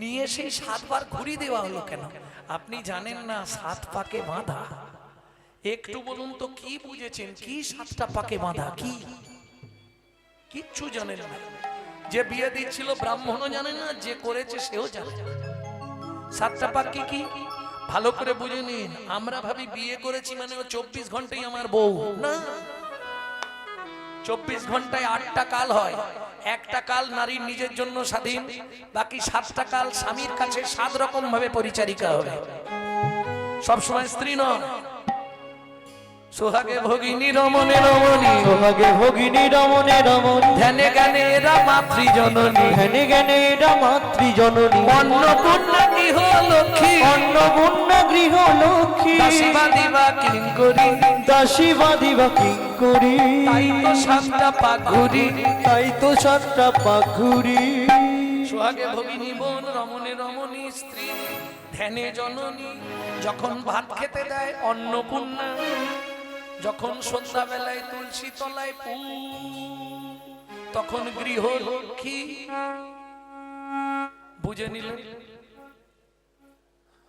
নিয়ে সেই 7 বার ঘুরি দেওয়া হলো কেন? আপনি জানেন না 7 পাকে বাঁধা? একটু বলুন তো কি বুঝেছেন? কি 7টা পাকে বাঁধা? কি কিচ্ছু জানেন না। যে বিয়ে দিচ্ছিল ব্রাহ্মণও জানে না, যে করেছে সেও জানে না। 7টা পাক কি কি ভালো করে বুঝে নিন। আমরা ভাবি বিয়ে করেছি মানে ও 24 ঘন্টাই আমার বউ, না। 24 ঘন্টায় 8টা কাল হয়। একটা কাল নারীর নিজের জন্য স্বাধীন, বাকি 7টা কাল স্বামীর কাছে 7 রকম ভাবে পরিচারিকা হবে, সবসময় স্ত্রী নয়। সোহাগে ভগিনী রমণে রমণী, সোহাগে ভগিনী রমণে রমণী, ধ্যানে জ্ঞানে এরা মাতৃজননী, ধ্যানে জ্ঞানে এরা মাতৃজননী, অন্নপূর্ণা গৃহ লক্ষ্মী, অন্নপূর্ণা গৃহ লক্ষ্মী, দাসী বাঁধিবা কিঙ্করী, দাসী বাঁধিবা কিঙ্করী। তাই তো 7টা পাক ঘুরি, তাই তো 7টা পাক ঘুরি। সোহাগে ভগিনী বোন, রমণে রমণী স্ত্রী, ধ্যানে জননী। যখন ভাত খেতে দেয় অন্নপূর্ণা, যখন সন্ধ্যা বেলায় তুলসী তলায় পু, তখন গৃহ লক্ষ্মী। বুঝে নিলেন?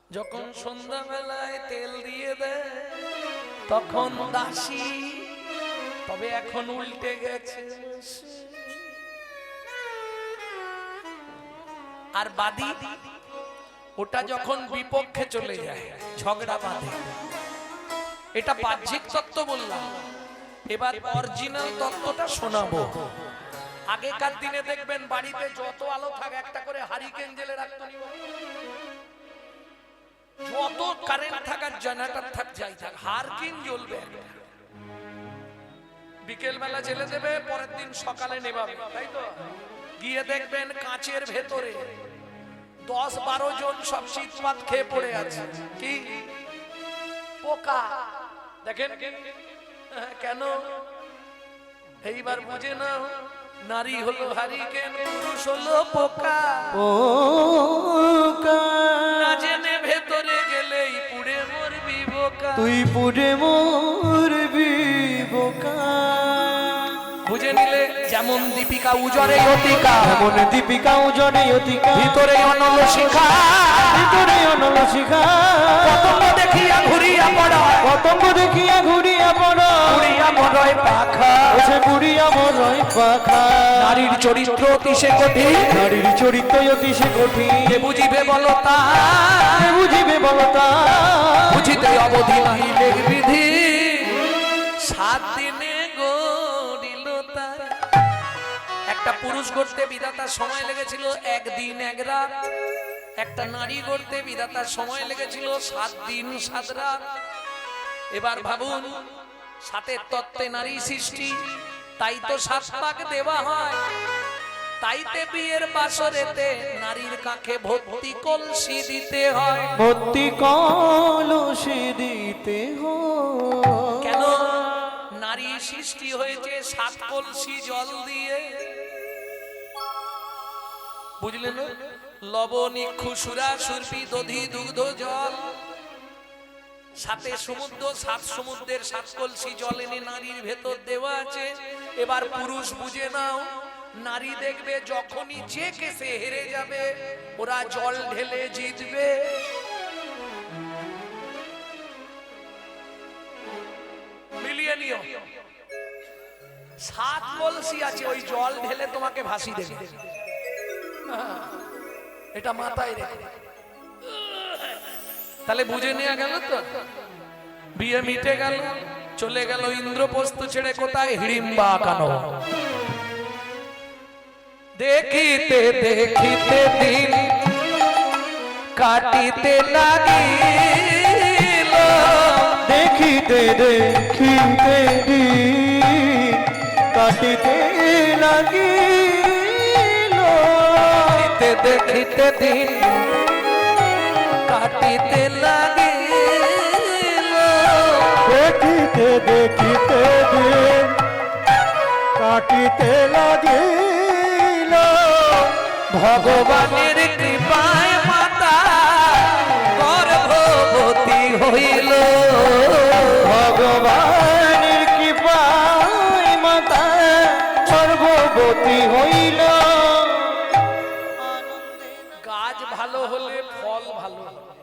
যখন সন্ধ্যা বেলায় তেল দিয়ে দেয় তখন দাসী। তবে এখন উল্টে গেছে। আর বাদী ওটা যখন বিপক্ষে চলে যায়, ঝগড়া বাঁধে। এটা বাহ্যিক তত্ত্ব বললাম, এবার অরিজিনাল তত্ত্বটা শোনাবো। আগেকার দিনে দেখবেন বাড়িতে যত আলো থাকে একটা করে হারিকেন জেলে রাখতো, যত কারেন্ট থাকার জেনারেটর থাক যাই থাক, হারিকেন জ্বলবে। বিকেল বেলা জেলে দেবে, পরের দিন সকালে নেভাবে, তাই তো? গিয়ে দেখবেন কাঁচের ভেতরে 10-12 জন সব শীতপাত খেয়ে পড়ে আছে। কি পোকা! দেখেন কেন? এইবার বুঝে নাও, নারী হলো হারিকেন, পুরুষ হলো পোকা। পোকা, না জেনে ভেতরে গেলেই পুড়ে মরবি বোকা। তুই পুড়ে মরবি বোকা। বুঝে নিলে? যেমন দীপিকা উজরে অতিকা, এমন দীপিকা উজরে অতিকা, ভিতরে অনল শিখা, ভিতরে অনল শিখা। পতঙ্গ দেখিয়া ঘুরিয়া পড়া, পতঙ্গ দেখিয়া ঘুরিয়া পড়া, ঘুরিয়া মরয় পাখা। সে ঘুরিয়া মরয় পাখা। নারীর চরিত্র অতি সে কঠিন, নারীর চরিত্র অতি সে কঠিন। কে বুঝিবে বলতা, কে বুঝিবে বলতা, বুঝিতে অবধি নাহিলে বিধি। 7 দিনে গড়িল তার। একটা পুরুষ গড়তে বিধাতার সময় লেগেছিল 1 দিন 1 রাত। একটা নারী গড়তে বিধাতার সময় লেগেছিল 7 দিন 7 রাত। এবার ভাবুন, 7এর তত্ত্বে নারী সৃষ্টি, তাই তো 7 পাক দেওয়া হয়। তাইতে বিয়ের বাসরেতে নারীর কাছে ভর্তি কলসি দিতে হয়। ভর্তি কলসি দিতে হয়। কেন? নারী সৃষ্টি হয়েছে 7 কলসি জল দিয়ে। বুঝলেন? লবণ, ইক্ষু, সুরা, সুরপি, দধি, দুগ্ধ, জল। 7 সমুদ্র, 7 সমুদ্রের 7 কলসি জল এনে নারীর ভেতর দেওয়া আছে। এবার পুরুষ বুঝে নাও, নারী দেখবে যখনই যে কেসে হেরে যাবে ওরা জল ঢেলে জিতবে। মিলিয়ে নিও। 7 কলসি আছে, ওই জল ঢেলে তোমাকে ভাসি দেবে। এটা মাথায় রেখে, তাহলে বুঝে নেওয়া গেল তো। বিয়ে মিটে গেল, চলে গেল ইন্দ্রপ্রস্থ ছেড়ে কোথায়? হিড়িম্বা কানো। দেখিতে দেখিতে দিন কাটিতে লাগিল, দেখিতে দেখিতে দিন কাটিতে লাগিল, দেখিতে দেখিতে দিন কাটিতে লাগিল, দেখিতে দেখিতে দিন কাটিতে লাগিল। ভগবানের কৃপায় মাতা গর্ভবতী হইল, ভগবানের কৃপায় মাতা গর্ভবতী হইল। কাজ ভালো হলে ফল ভালো হবে।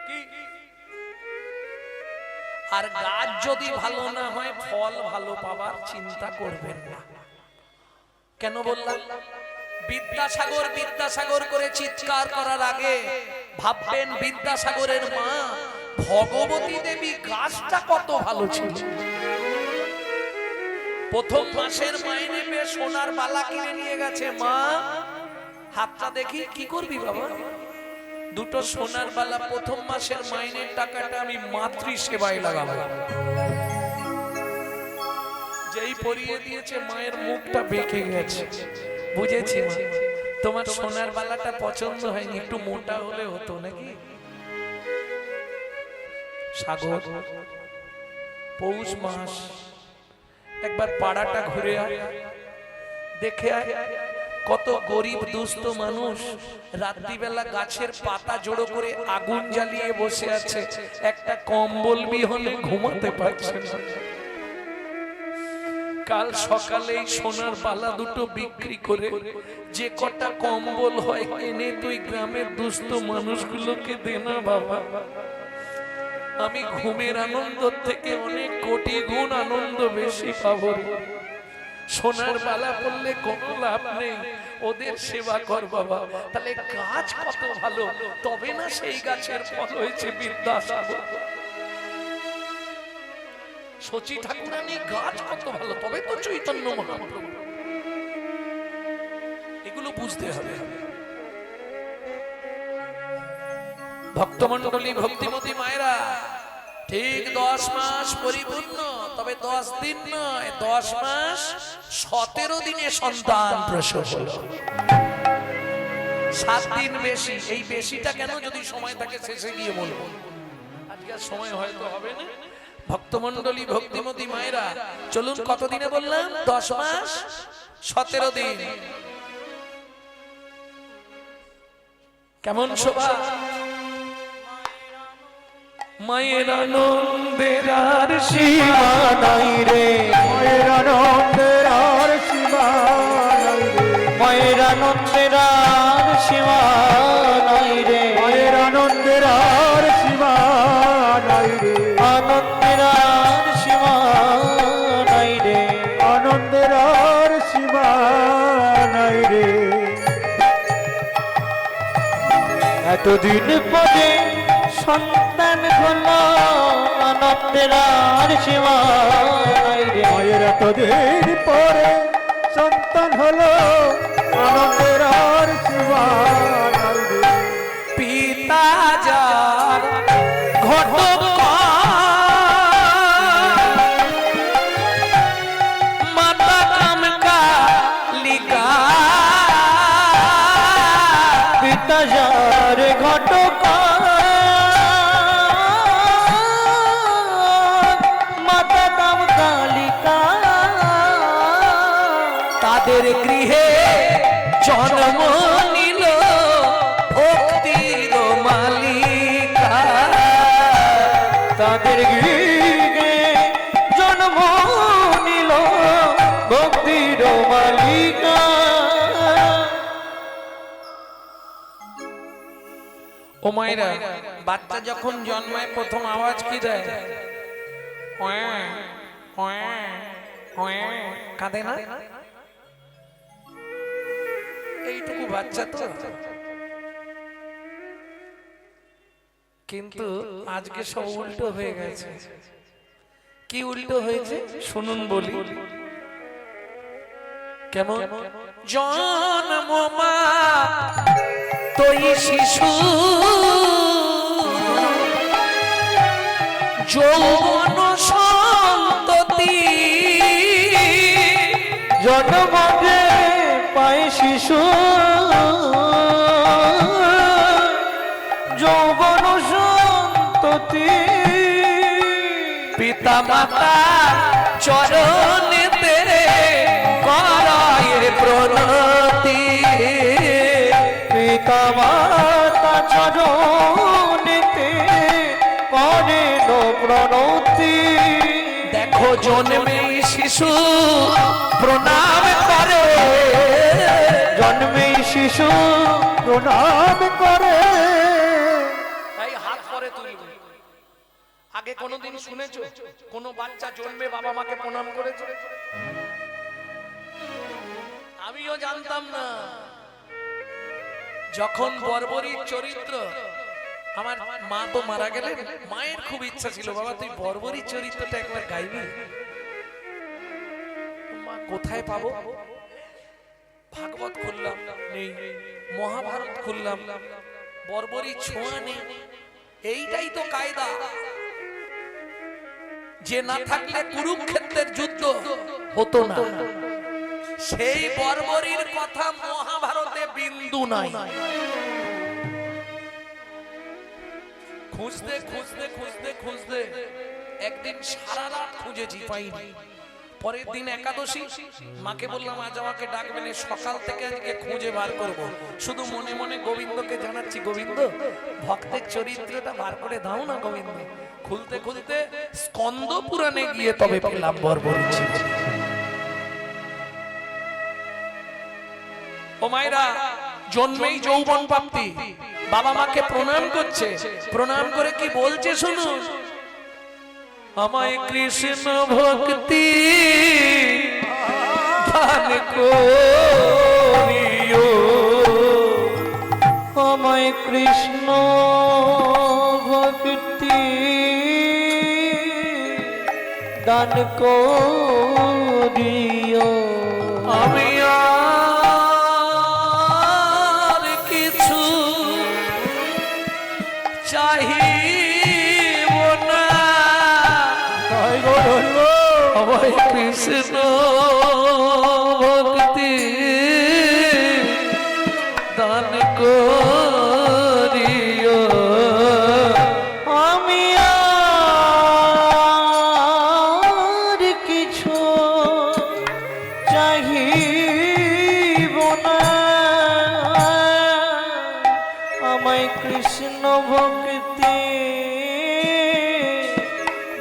কি? আর গাছ যদি ভালো না হয় ফল ভালো পাবার চিন্তা করবেন না। কেন বললাম? বিদ্যাসাগর বিদ্যাসাগর করে চিৎকার করার আগে ভাববেন বিদ্যাসাগরের মা ভগবতী দেবী গাছটা কত ভালো ছিল। প্রথম মাসের মাইনে পেয়ে সোনার বালা কিনে নিয়ে গেছে। মা, হাতটা দেখি, কি করবি বাবা? দুটো সোনার বালা, প্রথম মাসের মাইনের টাকাটা আমি মাতৃ সেবায় লাগাবো। যেই পরিয়ে দিয়েছে মায়ের মুখটা বেঁকে গেছে। বুঝেছি মা, তোমার সোনার বালাটা পছন্দ হয়নি, একটু মোটা হলে হতো নাকি? সাগর, পৌষ মাস, একবার পাড়াটা ঘুরে আয়, দেখে আয় কত গরিব দুস্থ মানুষ রাত্রিবেলা গাছের পাতা জড়ো করে আগুন জ্বালিয়ে বসে আছে, একটা কম্বল বিহনে ঘুমাতে পারছে না। কাল সকালেই সোনার বালা দুটো বিক্রি করে যে কটা কম্বল হয় এনে তুই গ্রামের দুস্থ মানুষগুলোকে দে না বাবা। আমি ঘুমের আনন্দ থেকে অনেক কোটি গুণ আনন্দ বেশি পাবো। সোনার বালা পড়লে কোনো লাভ নেই, ওদের সেবা কর বাবা। তাহলে গাছ কত ভালো, তবে না সেই গাছের ফল হয়েছে বিদ্যাসাগর। শচী ঠাকুরানী গাছ কত ভালো, তবে তো চৈতন্য মহাপ্রভু। এগুলো বুঝতে হবে। ভক্তমণ্ডলী, ভক্তিমতী মায়েরা, ঠিক 10 মাস পরিপূর্ণ, তবে 10 দিন নয়, 10 মাস 17 দিনে সন্তান প্রসব হলো। 7 দিন বেশি। এই বেশিটা কেন, যদি সময় থাকে শেষে গিয়ে বলবো, আজকে সময় হয়তো হবে না। ভক্তমণ্ডলী, ভক্তিমতী মায়েরা, চলুন কত দিনে বললাম? 10 মাস 17 দিন। কেমন শোভা! মায়ের আনন্দের আর সীমা নাই রে, মায়ের আনন্দের আর সীমা নাই রে, মায়ের আনন্দের আর সীমা নাই রে, মায়ের আনন্দের আর সীমা নাই রে, আনন্দের আর সীমা নাই রে, আনন্দের আর সীমা নাই রে। এতদিন পরে সন্তান হলো, আনন্দের আর সীমা নাই রে, মায়ের এতদিন পরে সন্তান হলো, আনন্দের আর সীমা নাই রে। পিতা যার ঘটক মাতা কামকালিকা, পিতা যার ঘটক মাতা কামকালিকা, তাদের গৃহে জন্ম নিল ভক্তির মালিকা, তাদের গৃহে জন্ম নিল ভক্তির মালিকা। ও মায়েরা, বাচ্চা যখন জন্মায় প্রথম আওয়াজ কি দেয়? কাঁদে না? এইটুকু বাচ্চা তো। কিন্তু আজকে সব উল্টো হয়ে গেছে। কি উল্টো হয়েছে শুনুন বলি। কেমন? জন্ম মা তুই শিশু, যৌবন সন্ততি, জন্মে পায় শিশু, যৌবন সন্ততি, পিতা মাতা চরণেতে করায় প্রণতি, পিতা মাতা চরণেতে করেন প্রণতি। দেখো দেখো জন্মেই শিশু প্রণাম করে, জন্মেই শিশু প্রণাম করে। তাই হাত পরে তুলবে। আগে কোনোদিন শুনেছো কোন বাচ্চা জন্মে বাবা মাকে প্রণাম করেছে? আমিও জানতাম না। যখন বর্বরীর চরিত্র, আমার মা তো মারা গেলেন, মায়ের খুব ইচ্ছা ছিল বাবা তুই বর্বরীর চরিত্রটা একবার গাইবি। মা কোথায় পাবো? ভাগবত খুললাম নেই, মহাভারত খুললাম বর্বরীর ছোঁয়া নেই। এইটাই তো কায়দা, যে না থাকলে কুরুক্ষেত্রের যুদ্ধ হতো না। সেই বর্বরীর কথা মহাভারতে বিন্দু নাই। খুঁজতে খুঁজতে খুঁজতে খুঁজতে একদিন সারা রাত খুঁজেছি, পাইনি। পরের দিন একাদশী, মাকে বললাম আজ আমাকে ডাকবেন, সকাল থেকে আজকে খুঁজে বার করব। শুধু মনে মনে গোবিন্দকে জানাচ্ছি, গোবিন্দ ভক্তের চরিত্রটা বার করে দাও না গোবিন্দ। খুলতে খুলতে স্কন্দ পুরাণে গিয়ে তবে পেলাম বর্বরী ছিল। ও মায়েরা, জন্মেই যৌবন প্রাপ্তি, বাবা মাকে প্রণাম করছে, প্রণাম করে কি বলছে শুনুন, আমায় কৃষ্ণ ভক্তি দান করিও, আমায় কৃষ্ণ ভক্তি দান করিও। আমি আর কিছু চাহিব না, আমায় কৃষ্ণ ভক্তি দান করিও। আমি আর কিছু চাহিব না, আমায় কৃষ্ণ ভক্তি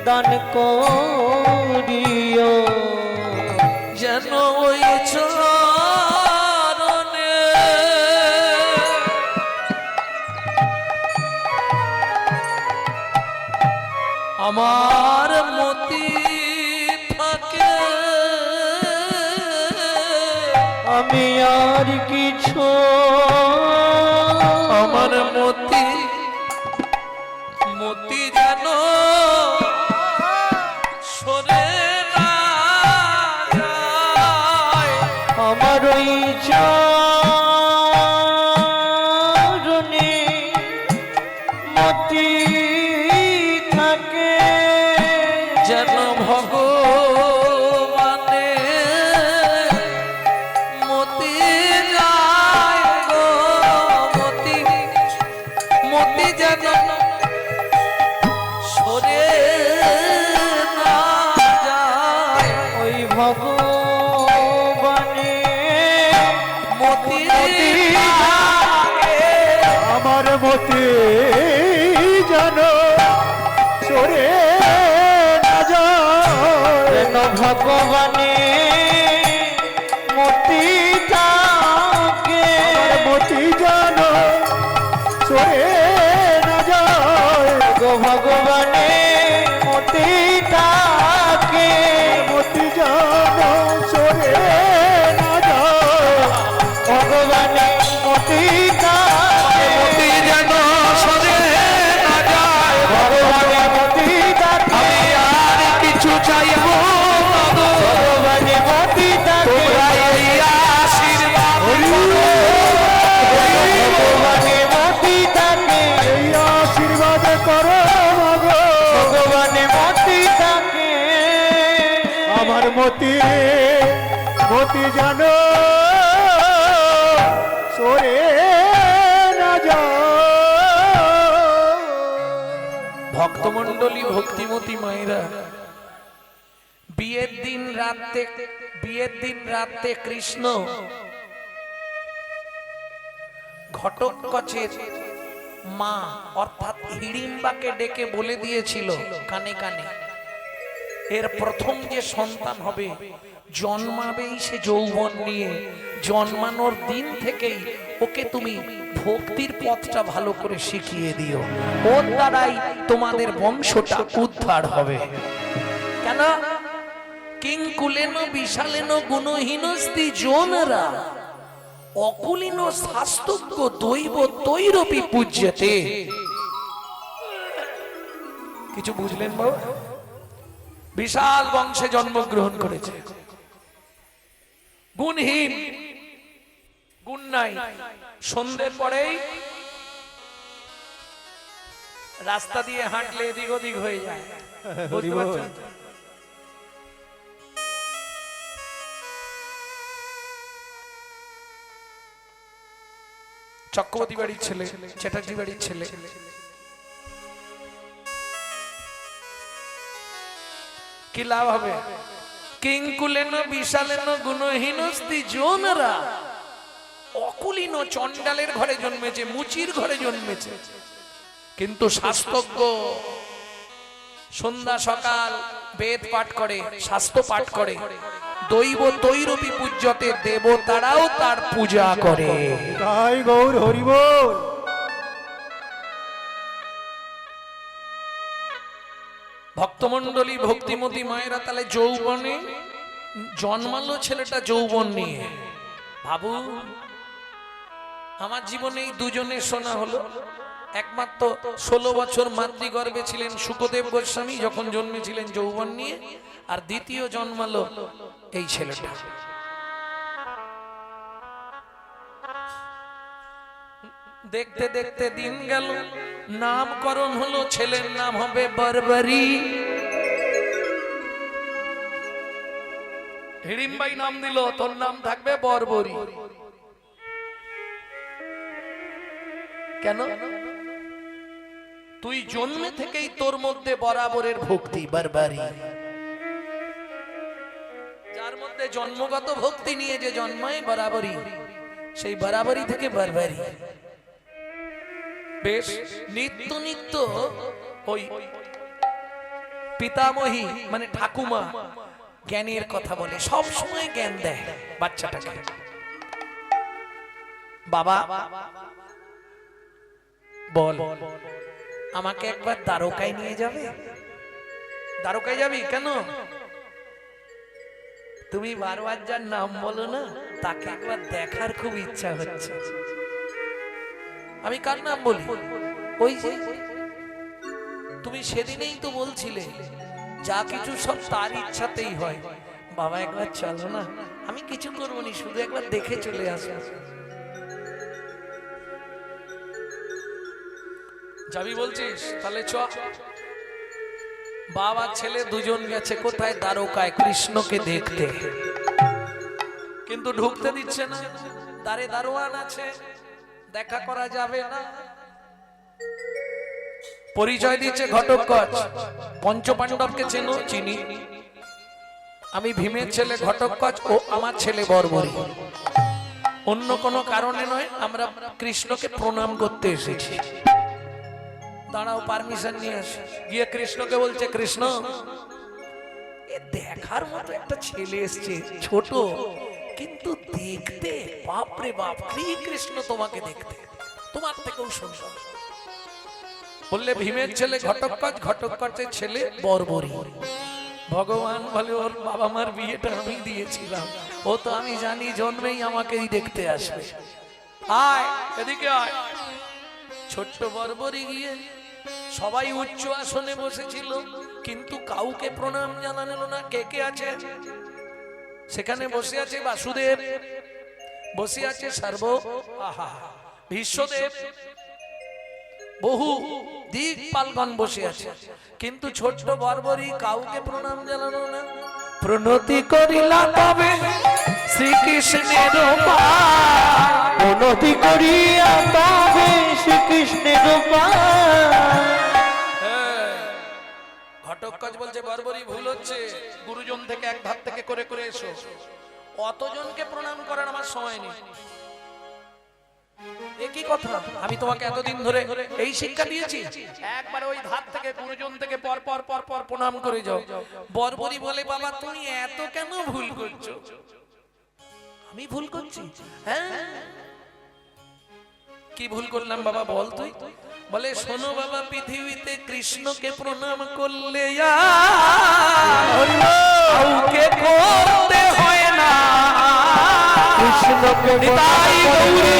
দান করিও। যেন ওই চরণে আমার মতি থাকে, আমি আর কিছু আমার মতি মতি যেন সরে না যায়, আমার ওই চরণে মতি থাকে, যেন ভগবানে মতি যায় গো, মতি মতি যেন সরে না যায়, ওই ভগবানে মতি আমার মতি যেন সরে না যায়, যেন ভগবানে মতি থাকে, মতি যেন সরে না যায় গো, ভগবানে মতি থাকে, মতি যেন সরে না যায়, ভগবানে মতি থাকে, মতি যেন সরে না যায়, ভগবানে মতি থাকে। আমি আর কিছু চাইব না গো, ভগবানে মতি থাকে, তোমরা এই আশীর্বাদ করো, ভগবানে মতি থাকে, এই আশীর্বাদ করো গো, ভগবানে মতি থাকে। আমার মতি মতি জানো সরে না যায়। ভক্তমণ্ডলী ভক্তিমতী মায়েরা, বিয়ের দিন রাতে কৃষ্ণ ঘটোৎকচের মা অর্থাৎ হিড়িম্বাকে ডেকে বলে দিয়েছিল কানে কানে, এর প্রথম যে সন্তান হবে জন্মাবেই সে যৌবন নিয়ে, জন্মানোর দিন থেকেই ওকে তুমি ভক্তির পথটা ভালো করে শিখিয়ে দিও, ওর দ্বারাই তোমাদের বংশটা উদ্ধার হবে। কেন? কিংকুলেন বিশালেন গুণহীনস্তি জনরা অকুলীন শাস্তজ্ঞ দৈব তৈরপি পূজ্যতে। কিছু বুঝলেন বাবা? বিশাল বংশে জন্মগ্রহণ করেছে, গুণহীন, গুণ নাই, সন্ধ্যের পরেই রাস্তা দিয়ে হাঁটলে এদিক ওদিক হয়ে যায়। বুঝতে পারছেন? চক্রবর্তী বাড়ির ছেলে, চ্যাটার্জি বাড়ির ছেলে, কি লাভ হবে? কিংকুলেন বিশালেন গুণহীনস্তি জনরা অকুলীন চণ্ডালের ঘরে জন্মেছে, মুচির ঘরে জন্মেছে, কিন্তু শাস্ত্রজ্ঞ, সন্ধ্যা সকাল বেদ পাঠ করে, শাস্ত্র পাঠ করে, দৈব তৈরপি পূজ্যতে, দেবতারাও তার পূজা করে। তাই গৌর হরি বল। ভক্তমন্ডলী, ভক্তিমতী মায়েরা তাহলে যৌবনে জন্মালো ছেলেটা যৌবন নিয়ে। ভাবু, আমার জীবনে এই দুজনের শোনা হলো। একমাত্র 16 বছর মাতৃগর্ভে ছিলেন শুকদেব গোস্বামী যখন জন্মেছিলেন যৌবন নিয়ে, আর দ্বিতীয় জন্মালো এই ছেলেটা। দেখতে দেখতে দিন গেল, নামকরণ হলো, ছেলের নাম হবে বরবরি। হিড়িম্বাই নাম দিল, তোর নাম থাকবে বরবরি। কেন? তুই জন্মে থেকেই তোর মধ্যে বরাবরের ভক্তি, বরবরি। যার মধ্যে জন্মগত ভক্তি নিয়ে যে জন্মায় বরাবরই, সেই বরাবরই থেকে বরবরি। বেশ, নিত্য নিত্য ওই পিতামহী মানে ঠাকুমা জ্ঞানের কথা বলে, সব সময় জ্ঞান দেয় বাচ্চাটাকে। বাবা বল, আমাকে একবার দ্বারকায় নিয়ে যাবে? দ্বারকায় যাবি কেন? তুমি বারবার যার নাম বলো না, তাকে একবার দেখার খুব ইচ্ছা হচ্ছে। আমি কার নাম বলি? ওই যে তুমি সেদিনেই তো বলছিলে যা কিছু সব তার ইচ্ছাতেই হয়। বাবা একবার চলো না, আমি কিছু করবো নি, শুধু একবার দেখে চলে আসবো। যাবি বলছিস? তাহলে চ। বাবা ছেলে দুজন গেছে কোথায়? দ্বারকায়, কৃষ্ণকে দেখতে। কিন্তু ঢুকতে দিচ্ছে না, দ্বারে দারোয়ান আছে, দেখা করা যাবে না। পরিচয় দিচ্ছে ঘটোৎকচ। পঞ্চপাণ্ডবকে চেনো? চিনি। আমি ভীমের ছেলে ঘটোৎকচ, ও আমার ছেলে বর্বরী। অন্য কোনো কারণে নয়, আমরা কৃষ্ণকে প্রণাম করতে এসেছি। দাঁড়াও, পারমিশন নিয়ে আসি। গিয়ে কৃষ্ণকে বলছে, কৃষ্ণ, এ দেখার মতো একটা ছেলে এসছে, ছোট কিন্তু দেখতে বাপরে বাপ, কৃষ্ণ তোমাকে দেখতে তোমার থেকেও সুন্দর। বললে ভীমের ছেলে ঘটোৎকচ, ঘটোৎকচের ছেলে বর্বরী। ভগবান বলে, ওর বাবা মার বিয়েটা আমি দিয়েছিলাম, ও তো আমি জানি জন্মেই আমাকেই দেখতে আসবে। আয় এদিকে আয়। ছোট্ট বর্বরী গিয়ে, সবাই উচ্চ আসনে বসেছিল কিন্তু কাউকে প্রণাম জানানো না। কে কে আছে সেখানে? বসে আছে বাসুদেব, বসে আছে সর্ব, আহা বিশ্বদেব, বহু দিকপালগণ বসে আছে, কিন্তু ছোট্ট বর্বরী কাউকে প্রণাম জানানো না। প্রণতি করিলা তবে শ্রীকৃষ্ণের প্রণতি করিয়া তবে শ্রীকৃষ্ণের ঘটোৎকচ বলছে, বর্বরী ভুল হচ্ছে, গুরুজন থেকে এক ধাপ থেকে করে করে এসো। অতজনকে প্রণাম করার আমার সময় নেই। একই কথা, আমি তোমাকে এতদিন ধরে এই শিক্ষা দিয়েছি, একবার ওই ধার থেকে গুরুজন থেকে পর পর পর পর প্রণাম করে যাও। বর্বরী বলে, বাবা তুমি এত কেন ভুল করছো? আমি ভুল করছি? হ্যাঁ, কি ভুল করলাম বাবা বল তুই? বলে, শোনো বাবা, পৃথিবীতে কৃষ্ণকে প্রণাম করলে কাউকে করতে হয় না। কৃষ্ণকে নিতাই গৌরী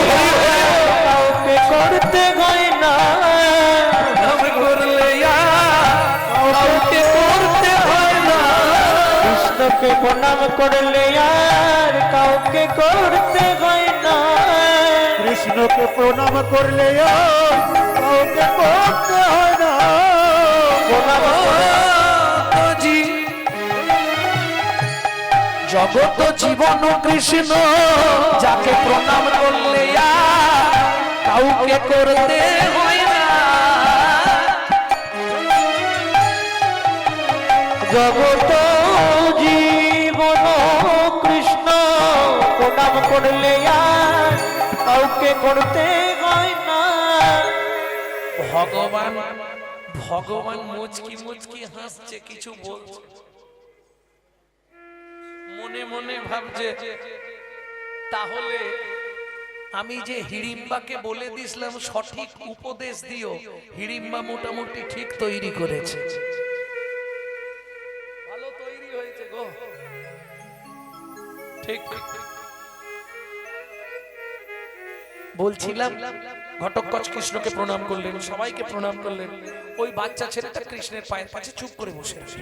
কাউকে করতে হয় না। প্রণাম করলে কাউকে করতে হয় না। কৃষ্ণকে প্রণাম করলে আর কাউকে করতে হয় না। কৃষ্ণকে প্রণাম করলে আর কাউকে করতে হয় না। জগত জীবন কৃষ্ণ, যাকে প্রণাম করলে কাউকে করতে হয় না। জগত জীবন কৃষ্ণ প্রণাম করলে আর কাউকে করতে হয় না। ভগবান ভগবান মুচকি মুচকি হাসছে, কিছু বলছে, মনে মনে ভাবছে, তাহলে আমি যে হিড়িম্বাকে বলে দিছিলাম সঠিক উপদেশ দিও, হিড়িম্বা মোটামুটি ঠিক তৈরি করেছে, ভালো তৈরি হয়েছে গো। ঠিক বলছিলাম, ঘটোৎকচ কৃষ্ণকে প্রণাম করলেন, সবাইকে প্রণাম করলেন। ওই বাচ্চা ছেলেটা কৃষ্ণের পায়ের কাছে চুপ করে বসে আছে।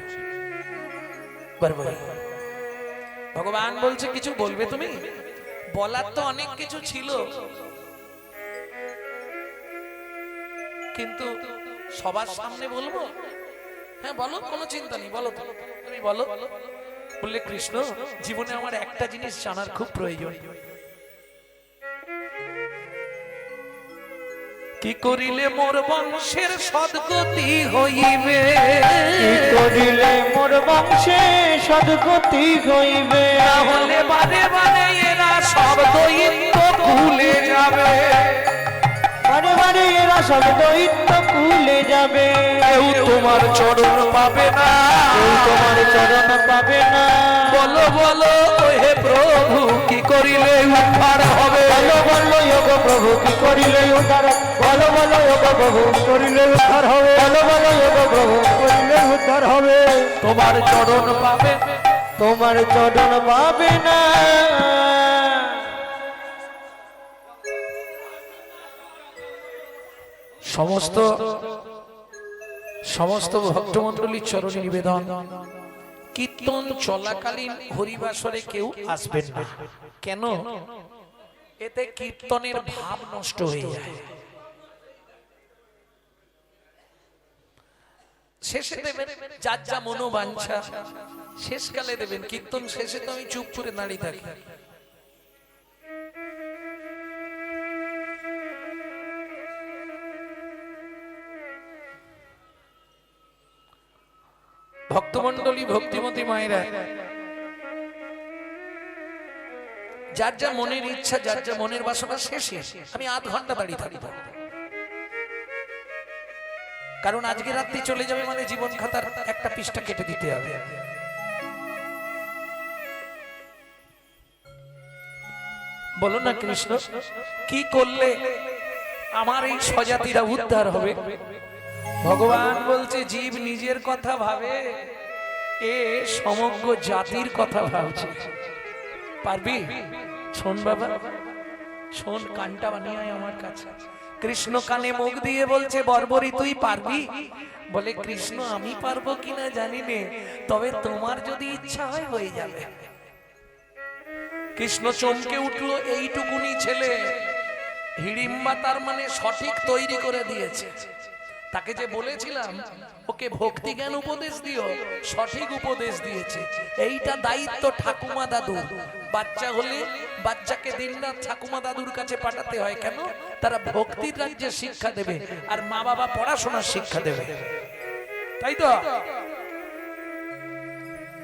ভগবান বলছে, কিছু বলবে তুমি? বলার তো অনেক কিছু ছিল, কিন্তু সবার সামনে বলবো? হ্যাঁ বলো, কোনো চিন্তা নেই, বলো তুমি বলো। বললে, কৃষ্ণ, জীবনে আমার একটা জিনিস জানার খুব প্রয়োজন। কি করিলে মোর বংশের সদ্গতি হইবে? কি করিলে মোর বংশে সদ্গতি হইবে? তাহলে বারে বারে এরা সব দৈত্য কুলে যাবে। বারে বারে এরা সব দৈত্য কুলে যাবে। কেউ তোমার চরণ পাবে না, কেউ তোমার চরণ পাবে না। বলো বলো হে প্রভু, কি করিলে উদ্ধার হবে? বলো বলো গো প্রভু, কি করিলে উদ্ধার? বলো বলো গো প্রভু, করিলে উদ্ধার হবে। বলো বলো গো প্রভু, করিলে উদ্ধার হবে। তোমার চরণ পাবে, তোমার চরণ পাবে না। সমস্ত সমস্ত ভক্তমণ্ডলীর চরণে নিবেদন, কীর্তন চলাকালীন হরিবাসরে কেউ আসবেন না। কেন? এতে কীর্তনের ভাব নষ্ট হয়ে যায়। শেষে দেবেন যার যা মনোবাঞ্ছা, শেষকালে দেবেন। কীর্তন শেষে তো আমি চুপ করে দাঁড়িয়ে থাকি। ভক্তমণ্ডলী, ভক্তিমতী মায়েরা, যার যা মনের ইচ্ছা, যার যা মনের বাসনা শেষে আমি আধ ঘন্টা দাঁড়িয়ে থাকবো, কারণ আজকে রাত্রি চলে যাবে মানে জীবন খাতার একটা পৃষ্ঠা কেটে দিতে হবে। বলো না কৃষ্ণ, কি করলে আমার এই স্বজাতিরা উদ্ধার হবে? ভগবান বলছে, জীব নিজের কথা ভাবে, এ সমগ্র জাতির কথা ভাবছে। পারবি? শোন বাবা, শোন, কানটা বানিয়ে আয় আমার কাছে। কৃষ্ণ কানে মুখ দিয়ে বলছে, বর্বরী তুই পারবি? বলে, কৃষ্ণ আমি পারবো কিনা জানি নে, তবে তোমার যদি ইচ্ছা হয় হয়ে যাবে। কৃষ্ণ চমকে উঠলো, এইটুকুনি ছেলে হিড়িম্বা তার মানে সঠিক তৈরি করে দিয়েছে। তাকে যে বলেছিলাম ওকে ভক্তি জ্ঞান উপদেশ দিও, সঠিক উপদেশ দিয়েছে। এইটা দায়িত্ব ঠাকুমা দাদু। বাচ্চা হলে বাচ্চাকে দিনরাত ঠাকুমা দাদুর কাছে পাঠাতে হয়। কেন? তারা ভক্তির রাজ্যে শিক্ষা দেবে, আর মা বাবা পড়াশোনার শিক্ষা দেবে, তাই তো?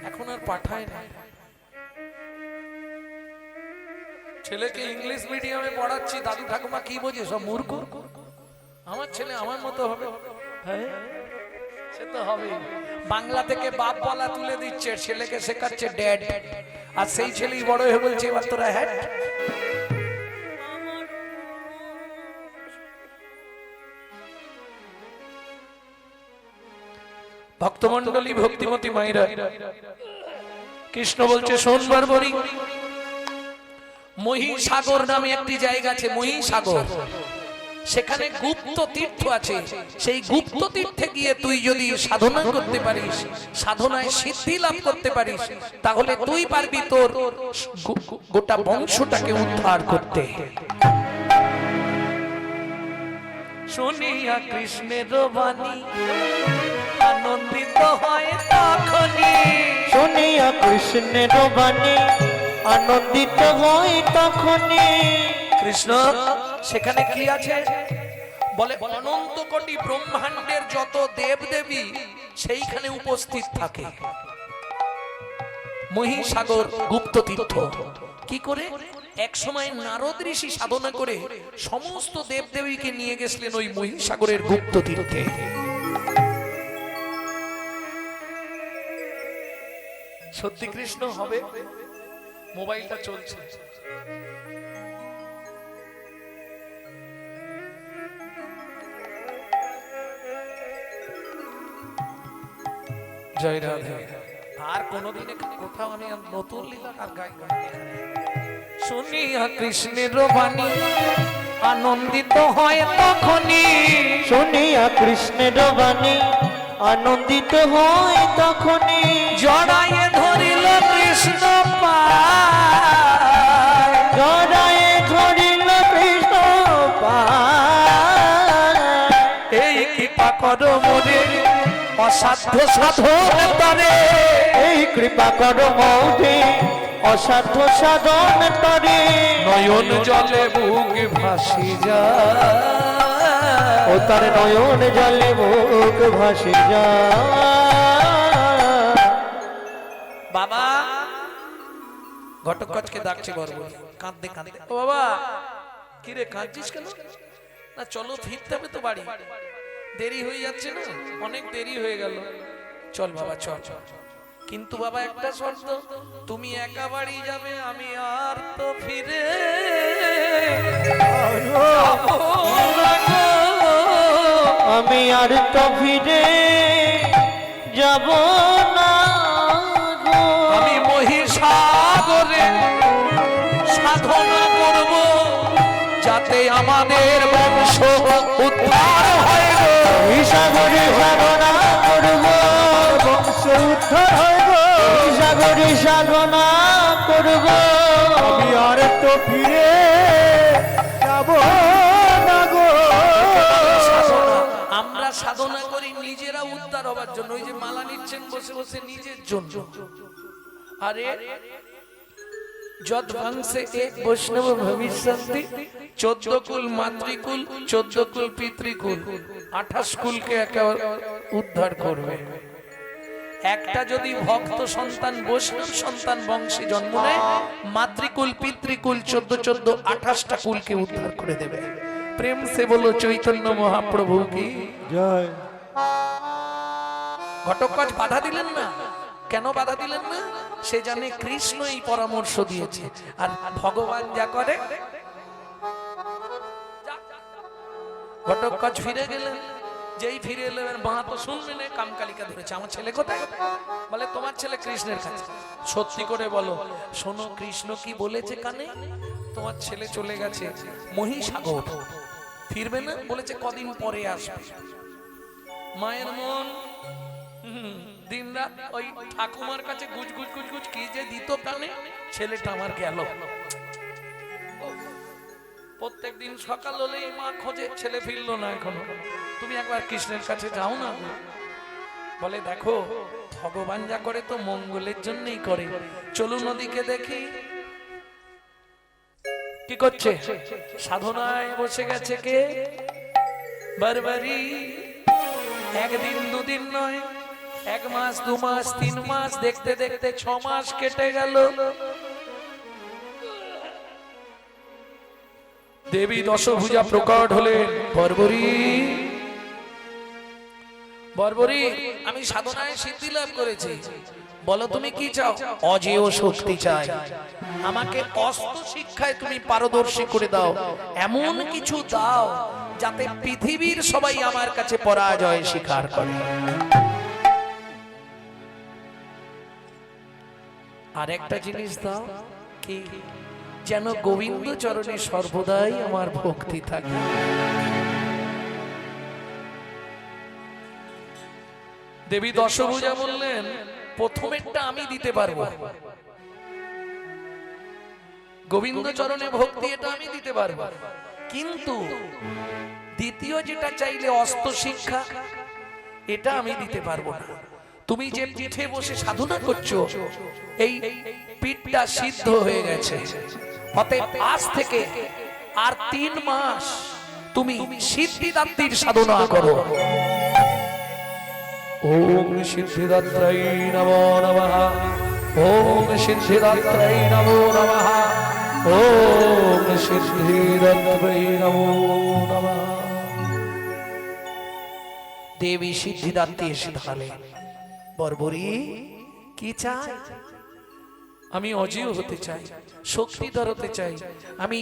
এখন আর পাঠায় না, ছেলেকে ইংলিশ মিডিয়ামে পড়াচ্ছি, দাদু ঠাকুমা কি বোঝে, সব মূর্খ। আমার ছেলে আমার মতো হবে, হ্যাঁ সে তো হবে। বাংলা থেকে বাপ বলা তুলে দিচ্ছে, ছেলেকে শেখাচ্ছে ড্যাড, আর সেই ছেলেই বড় হয়ে বলছে এবার তোরা হ্যাট। ভক্তমন্ডলী, ভক্তিমতী মাইরা, কৃষ্ণ বলছে সোনবার বরি মহিষাগর নামে একটি জায়গা আছে, মহিষাগর, সেখানে গুপ্ত তীর্থ আছে। সেই গুপ্ত তীর্থে গিয়ে তুই যদি সাধনা করতে পারিস, সাধনায় সিদ্ধি লাভ করতে পারিস, তাহলে তুই পারবি তোর গোটা বংশটাকে উদ্ধার করতে। শুনিয়া কৃষ্ণের বাণী আনন্দিত হয় তখনই, শুনিয়া কৃষ্ণের বাণী আনন্দিত হয় তখনই। কৃষ্ণ সেখানে কি আছে বলে, অনন্ত কোটি ব্রহ্মাণ্ডের যত দেব দেবী সেইখানে উপস্থিত থাকে। মহিষাগর গুপ্ত তীর্থ কি করে, এক সময় নারদ ঋষি সাধনা করে সমস্ত দেব দেবীকে নিয়ে গেছিলেন ওই মহিষাগরের গুপ্ত তীর্থে। সত্যি কৃষ্ণ হবে। মোবাইলটা চলছে, জয় রাধে। আর কোনদিন কোথাও আমি নতুন লীলা আর গাইব না। শুনিয়া কৃষ্ণের বাণী আনন্দিত হয় তখনই, শুনিয়া কৃষ্ণের বাণী আনন্দিত হয় তখনই। জড়ায়ে ধরিল কৃষ্ণ পায়, জড়ায়ে ধরিল কৃষ্ণ পায়। এই কৃপা কর মোরে অসাধ্য সাধন তরে, এই কৃপা কর মৌধে অসাধ্য সাধন তরে। নয়ন জলে বুক ভাসি যায়, ও তার নয়ন জলে মুখ ভাসি যায়। বাবা ঘটকচকে ডাকছে গর্ব, কাঁদতে কাঁদতে, ও বাবা কি রে কাঁদছিস কেন? না চলো ফিরতে হবে তো বাড়ি, দেরি হয়ে যাচ্ছে না, অনেক দেরি হয়ে গেল, চল বাবা চল। কিন্তু বাবা একটা শর্ত, তুমি একা বাড়ি যাবে, আমি আর তো ফিরে যাবো না গো। আমি আর তো ফিরে যাব না গো। আমি মহিষাগরে সাধনা করব, যাতে আমাদের বংশ উদ্ধার হয় গো। সাগরে সাধনা করব, বংশ উদ্ধার হয় গো। সাগরে সাধনা করব, আমি আর তো ফিরে যাব না গো। আমরা সাধনা করি নিজেরা উদ্ধার হবার জন্য, ওই যে মালা নিচ্ছেন বসে বসে নিজের জন্য। আরে যদ বংশে এক বৈষ্ণব ভবিষ্যন্তি, 14 কুল মাতৃকুল, 14 কুল পিতৃকুল, 28 কুলকে একেবারে উদ্ধার করবে। একটা যদি ভক্ত সন্তান বৈষ্ণব সন্তান বংশে জন্ম নেয়, মাতৃকুল পিতৃকুল 14 28টা কুলকে উদ্ধার করে দেবে। প্রেম সে বলো চৈতন্য মহাপ্রভু কি জয়। ঘটকচ বাধা দিলেন না, কেন বাধা দিলেন না? সে জানে কৃষ্ণ এই পরামর্শ দিয়েছে, আর ভগবান যা করে। ঘটকচ ফিরে গেলেন, যেই ফিরে এলেন মা তো শুনবে না, কামকালিকা ধরেছে, আমার ছেলে কোথায়? বলে তোমার ছেলে কৃষ্ণের কাছে। সত্যি করে বলো, শোনো কৃষ্ণ কি বলেছে কানে? তোমার ছেলে চলে গেছে মহিষাগর, ফিরবে না, বলেছে কদিন পরে আসবে। মায়ের মন দিন রাত ওই ঠাকুমার কাছে গুজ গুজ গুজ গুজ কি যে দিত কানে, ছেলেটা আমার গেল। প্রত্যেকদিন সকাল হলেই মা খোঁজে, ছেলে ফিরলো না এখনো। তুমি একবার কৃষ্ণের কাছে যাও না। বলে দেখো ভগবান যা করে তো মঙ্গলের জন্যই করে, চলুন নদীকে দেখি। কি করছে? সাধনায় বসে গেছে কে? বারবারি। একদিন দুদিন নয়, 1 মাস 2 মাস 3 মাস, দেখতে দেখতে 6 মাস কেটে গেল। দেবী দশভুজা প্রকট হলেন। বর্বরী, বর্বরী, আমি সাধনায় সিদ্ধি লাভ করেছি, বলো তুমি কি চাও? অজেয় শক্তি চাই, আমাকে অস্ত্র শিক্ষায় তুমি পারদর্শী করে দাও, এমন কিছু দাও যাতে পৃথিবীর সবাই আমার কাছে পরাজয় স্বীকার করে। আর একটা জিনিস দাও, কি? যেন গোবিন্দ চরণে সর্বদাই আমার ভক্তি থাকে। দেবী দশভুজা বললেন, প্রথমেরটা আমি দিতে পারবো, গোবিন্দ চরণে ভক্তি, এটা আমি দিতে পারবো, কিন্তু দ্বিতীয় যেটা চাইলে অস্ত্র শিক্ষা, এটা আমি দিতে পারবো না। তুমি যে পিঠে বসে সাধনা করছো, এই পিঠটা সিদ্ধ হয়ে গেছে, অতএব আজ থেকে আর 3 মাস তুমি সিদ্ধিদাত্রীর সাধনা করো। ওম সিদ্ধিদাত্রী নমো নমঃ, ওম সিদ্ধিদাত্রী নমো নমঃ, ওম সিদ্ধিদাত্রী নমো নমঃ। দেবী সিদ্ধিদাত্রী এসে দাঁড়ালেন। বর্বরী, কি চাই? আমি অজেয় হতে চাই, শক্তিধর হতে চাই, আমি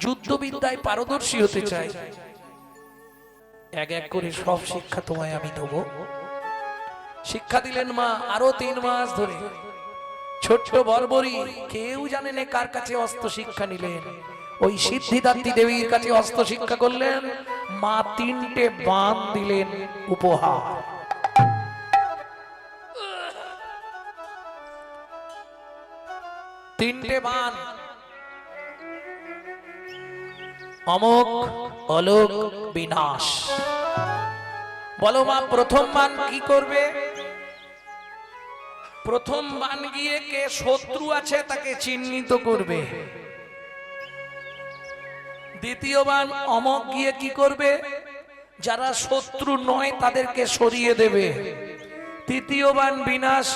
যুদ্ধবিদ্যায় পারদর্শী হতে চাই। এক এক করে সব শিক্ষা তোমায় আমি দেবো। শিক্ষা দিলেন মা, আরো 3 মাস ধরে। ছোট্ট বর্বরী কেউ জানে না কার কাছে অস্ত্র শিক্ষা নিলেন, ওই সিদ্ধিদাত্রী দেবীর কাছে অস্ত্র শিক্ষা করলেন। মা 3টে বাণ দিলেন উপহার। তিনটে বাণ, অমোঘ, অলোক, বিনাশ। বলো মা, প্রথম বাণ কি করবে? প্রথম বাণ গিয়ে কে শত্রু আছে তাকে চিহ্নিত করবে। দ্বিতীয় বাণ অমোঘ গিয়ে কি করবে? যারা শত্রু নয় তাদেরকে সরিয়ে দেবে। তৃতীয় বাণ বিনাশ,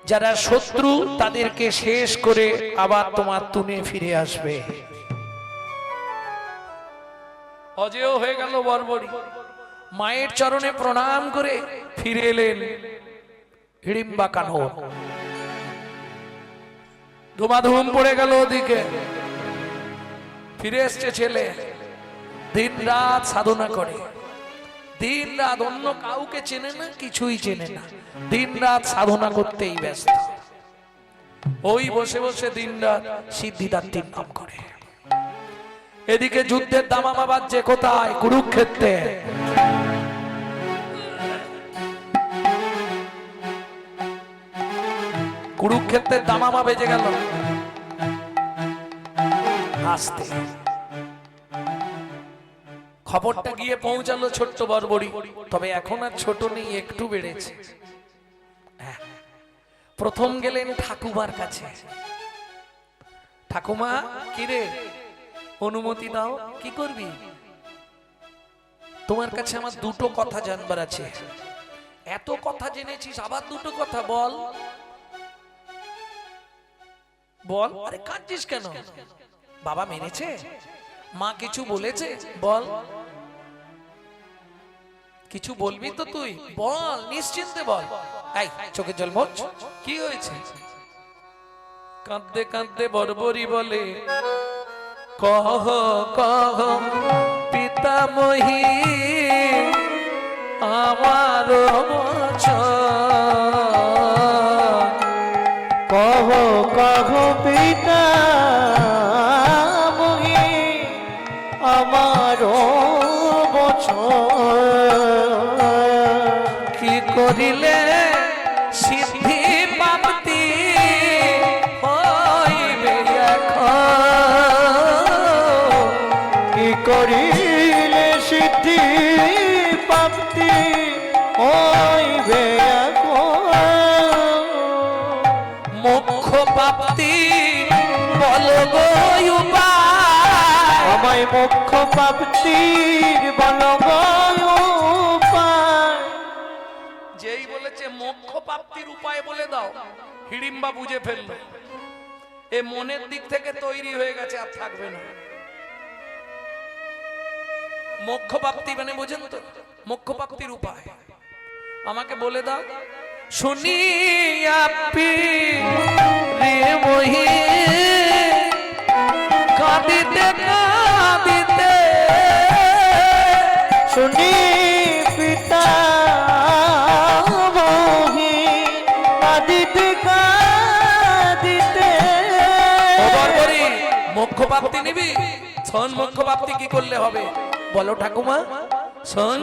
যারা শত্রু তাদেরকে শেষ করে আবার তোমার তুনে ফিরে আসবে। অজেয় হয়ে গেল বর্বরী। মায়ের চরণে প্রণাম করে ফিরে এলেন হিড়িম্বা কানন। ধুমাধুম পড়ে গেল ওদিকে। ফিরে এসছে ছেলে, দিন রাত সাধনা করে, দিন রাত, অন্য কাউকে চেনে না, কিছুই চেনে না, দিন রাত সাধনা করতেই ব্যস্ত। ওই বসে বসে দিন রাত সিদ্ধিদাত্রীর নাম করে। এদিকে যুদ্ধের দামামা বাজছে কোথায়? কুরুক্ষেত্রে। কুরুক্ষেত্রের দামামা বেজে গেল। আসতে খবরটা গিয়ে পৌঁছালো ছোট্ট বর্বরী। তবে এখন আর ছোট নেই, একটু বেড়েছে। প্রথম গেলেন ঠাকুমার কাছে। ঠাকুমা, কিরে, অনুমতি দাও। কি করবি? তোমার কাছে আমার 2টো কথা জানবার আছে। এত কথা জেনেছিস, আবার 2টো কথা বল। বল। আরে কাঁদছিস কেন? বাবা মেরেছে? মা কিছু বলেছে? বল। কিছু বলবি তো তুই? বল, নিশ্চিন্তে বল। এই চোখে জল মোছ, কি হয়েছে? কাঁদতে কাঁদতে বর্বরী বলে, কহ কহ পিতামহী আমার কহ কহ পিতা মহি আমার কি করিলে সিদ্ধি প্রাপ্তি হইবে এখন? কি করিলে সিদ্ধি প্রাপ্তি হইবে এখন? মোক্ষ প্রাপ্তি বল গো উপায়, আমায় মোক্ষ প্রাপ্তির বল গো উপায়। যেই বলেছে মোক্ষ প্রাপ্তির উপায় বলে দাও, হিড়িম্বা বুঝে ফেললো এ মনের দিক থেকে তৈরি হয়ে গেছে, আর থাকবে না। মোক্ষ প্রাপ্তি মানে বোঝেন তো, মোক্ষ প্রাপ্তির উপায় আমাকে বলে দাও। শুনিয়া পীরে মহি কাঁদিতে কাঁদিতে, শুনি পিতা মোহি কাঁদিতে কাঁদিতে। মোক্ষ প্রাপ্তি নিবি? শোন, মোক্ষ প্রাপ্তি কি করলে হবে বলো ঠাকুমা? শোন,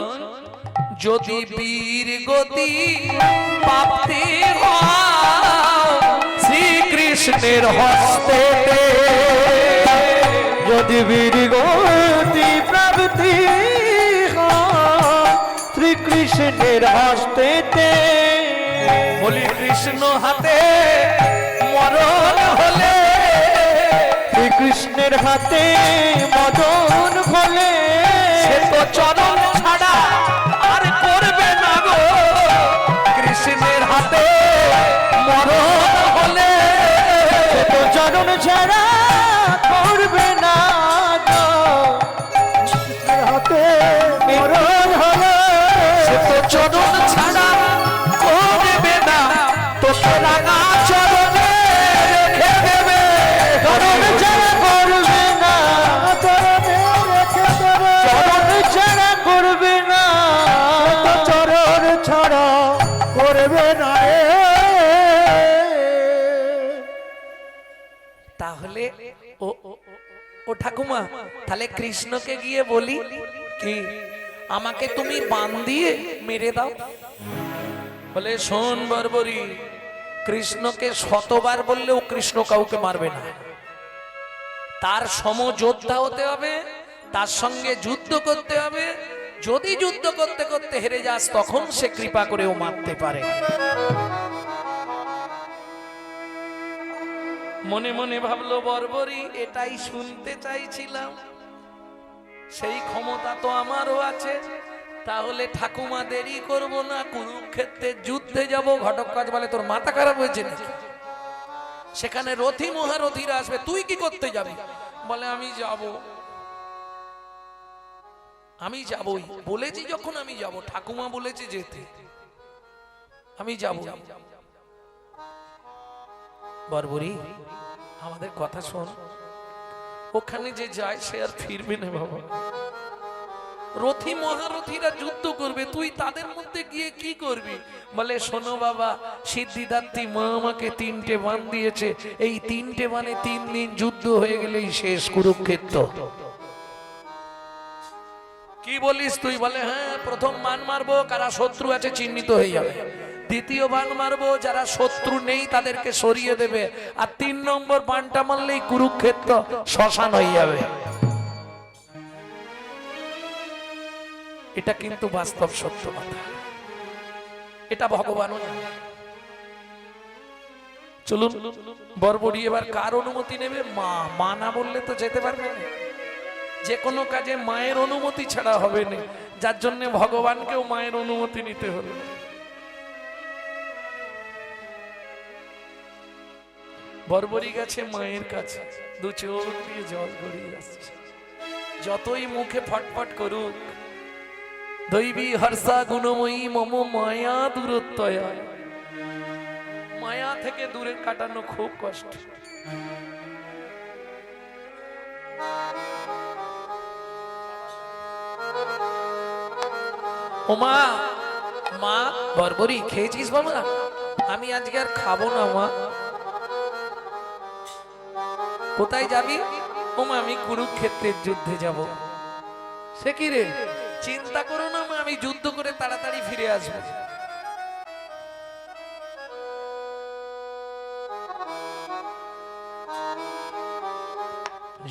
যদি বীর গতি প্রাপ্তি শ্রীকৃষ্ণের হস্তে, যদি বীর গতি প্রাপ্তি শ্রীকৃষ্ণের হস্তেতে, বলি কৃষ্ণ হাতে মরণ হলে, শ্রীকৃষ্ণের হাতে মদন হলে, সে তো চরণ ছাড়া আর করবে না গো। কৃষ্ণের হাতে মরণ হলে, সে তো চরণ ছাড়া করবে না গো। কৃষ্ণের হাতে মরণ হলে, সে তো চরণ ছাড়া করবে না, তোকে রাঙা চরণে রেখে দেবে। চরণ ছাড়া করবে না, চরণে রেখে দেবে। চরণ ছাড়া করবে না, তো চরণ ছাড়া করবে না। তাহলে ও ও ঠাকুমা, তাহলে কৃষ্ণকে গিয়ে বলি কি, আমাকে তুমি বান দিয়ে মেরে দাও। বলে শোন বর্বরী, কৃষ্ণকে শতবার বললেও কৃষ্ণ কাউকে মারবে না। তার সমযোদ্ধা হতে হবে, তার সঙ্গে যুদ্ধ করতে হবে। যদি যুদ্ধ করতে করতে হেরে যাস, তখন সে কৃপা করেও মারতে পারে। মনে মনে ভাবলো বর্বরী, এটাই শুনতে চাইছিলাম, সেই ক্ষমতা তো আমারও আছে। তাহলে ঠাকুমা দেরি করব না, কুরুক্ষেত্রের যুদ্ধে যাব। ঘটকরাজ বলে তোর মাথা খারাপ হয়েছে নাকি? সেখানে রথী মহারথীরা আসবে, তুই কি করতে যাবি? বলে আমি যাব, আমি যাবই, বলেছি যখন আমি যাব, ঠাকুমা বলেছে যেতে, আমি যাব। বর্বরী আমাদের কথা শোন, ওখানে যে যায় সে আর ফিরবে না বাবা। রথী মহারথীরা যুদ্ধ করবে, তুই তাদের মধ্যে গিয়ে কি করবি? বলে শোনো বাবা, সিদ্ধিদাত্রী মা আমাকে 3টে বান দিয়েছে, এই 3টে বানে 3 দিন যুদ্ধ হয়ে গেলেই শেষ কুরুক্ষেত্র। কি বলিস তুই? বলে হ্যাঁ, প্রথম বান মারবো, কারা শত্রু আছে চিহ্নিত হয়ে যাবে। দ্বিতীয় বান মারবো, যারা শত্রু নেই তাদেরকে সরিয়ে দেবে। আর 3 নম্বর বানটা মারলেই কুরুক্ষেত্র শ্মশান হয়ে যাবে। এটা কিন্তু বাস্তব সত্য কথা, এটা ভগবানও জানে। চলুন বর্বরী এবার কার অনুমতি নেবে? মা না বললে তো যেতে পারবে না। যে কোনো কাজে মায়ের অনুমতি ছাড়া হবে না, যার জন্য ভগবানকেও মায়ের অনুমতি নিতে হলো। বর্বরী গেছে মায়ের কাছে, 2 চোখ দিয়ে জল গড়িয়ে আসছে। যতই মুখে ফটফট করুক, দৈবী হর্ষা গুণময়ী মম মায়া দূরত্বয়া, মায়া থেকে দূরে কাটানো খুব কষ্ট। ও মা, মা বর্বরী খেয়েছিস বাবা? আমি আজকে আর খাবো না মা। কোথায় যাবি? ও মা, আমি কুরুক্ষেত্রের যুদ্ধে যাব। সে কি রে? চিন্তা করো না মা, আমি যুদ্ধ করে তাড়াতাড়ি ফিরে আসবো।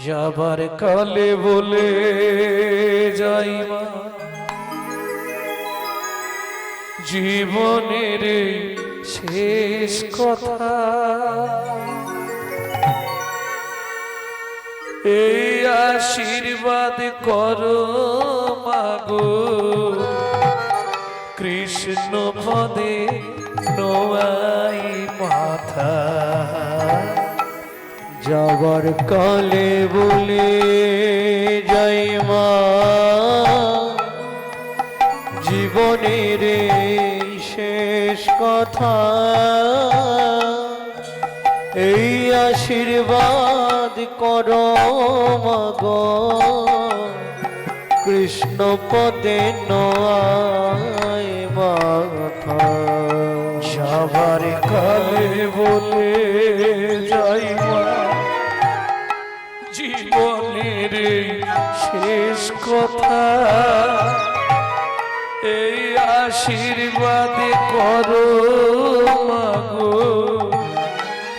যাবার কালে বলে যাই মা, জীবনের শেষ কথা, এই আশীর্বাদ করো মাগো, কৃষ্ণ পদে নোয়াই মাথা। যাবার কালে বলে যাই মা, জীবনের এই শেষ কথা, এই আশীর্বাদ করো মাগো, কৃষ্ণ পদে নয় মাথা। সবার কালে বলে যাই মা, জীবনের এই শেষ কথা, এই আশীর্বাদ করো মাগো,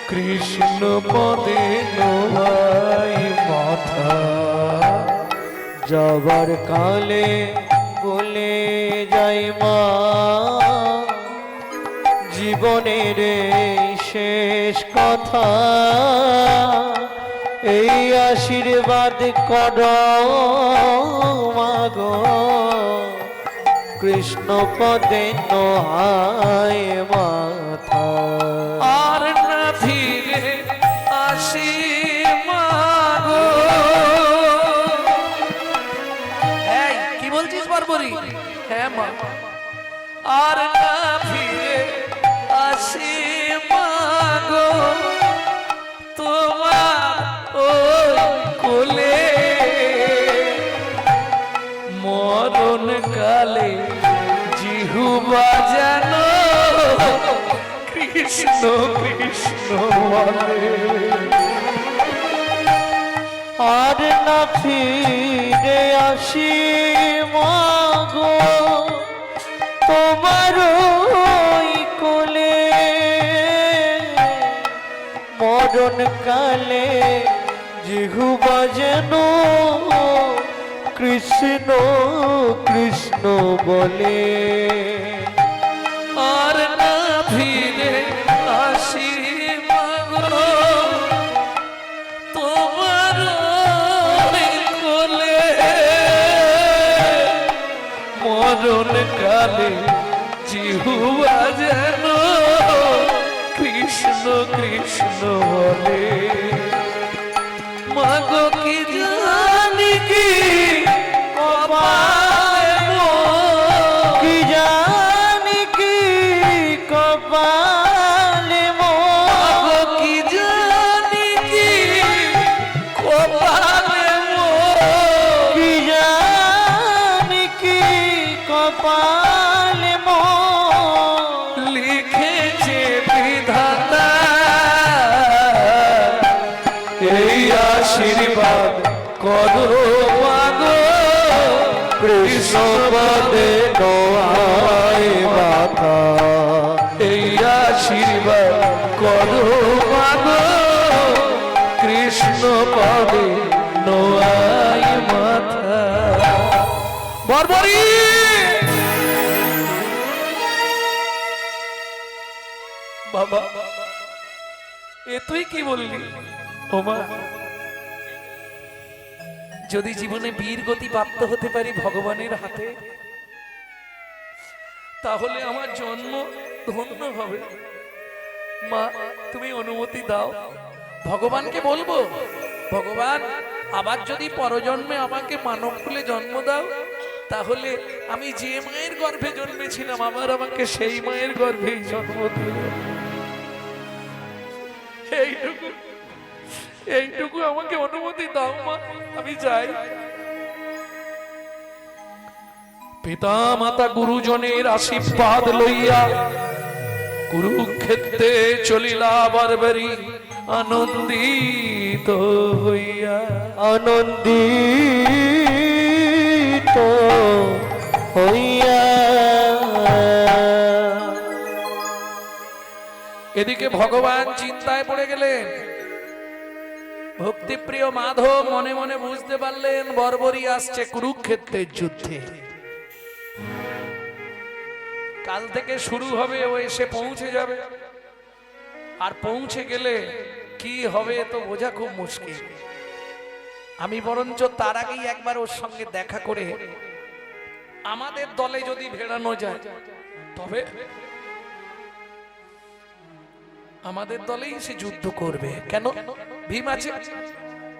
কৃষ্ণ পদে নয় মাথা। যাবার কালে বলে যাই মা, জীবনের এই শেষ কথা, এই আশীর্বাদ করো মাগো, কৃষ্ণ পদে নয় মাথা। আর না ফিরে আসি মাগো। এই কি বলছিস বর্বরী? হ্যাঁ মা। আর না ফিরে আসি মাগো, তোমার ওই কোলে, মরণ কালে জিহুবা জানো কৃষ্ণ কৃষ্ণ বলে। আর না ফিরে আসি মাগো, তোমার ওই কোলে, মরণ কালে জিহুবা যেন কৃষ্ণ কৃষ্ণ বলে। আর না ফিরে আসি মাগো, তোমার ওই কোলে, মরণ কালে জিহুবা যেন কৃষ্ণ কৃষ্ণ বলে। মাগো কি জানি কি কপালে মোর, কি জানি কি কপালে মোর, মাগো কি জানি কি কপালে মোর, কি জানি কি কপালে মোর, লিখেছে বিধাতা এই আশীর্বাদ করো মাগো, কৃষ্ণ পদে নয় মাথা। এই আশীর্বাদ করো মাগো, কৃষ্ণ পদে নয় মাথা। বর্বরী বাবা, এ তুই কি বললি? ওমা, যদি জীবনে বীর গতি প্রাপ্ত হতে পারি ভগবানের হাতে, তাহলে আমার জন্ম ধন্য হবে। মা, তুমি অনুমতি দাও, ভগবানকে বলবো, ভগবান আবার যদি পরজন্মে আমাকে মানব কুলে জন্ম দাও, তাহলে আমি যে মায়ের গর্ভে জন্মেছিলাম আবার আমাকে সেই মায়ের গর্ভেই জন্ম দিও। এইটুকু আমাকে অনুমতি দাও মা, আমি যাই। পিতা মাতা গুরুজনের আশীর্বাদ লইয়া কুরুক্ষেত্রে চলিলা বর্বরী আনন্দিত হইয়া। আনন্দিত হইয়া এদিকে ভগবান চিন্তায় পড়ে গেলেন। ভক্তিপ্রিয় মাধব মনে মনে বুঝতে পারলেন বর্বরী আসছে কুরুক্ষেত্রের যুদ্ধে। কাল থেকে শুরু হবে, ও এসে পৌঁছে যাবে, আর পৌঁছে গেলে কি হবে তো বোঝা খুব মুশকিল। আমি বরঞ্চ তার আগেই একবার ওর সঙ্গে দেখা করে আমাদের দলে যদি ভেড়ানো যায়, তবে আমাদের দলেই সে যুদ্ধ করবে। কেন? ভীম আছে,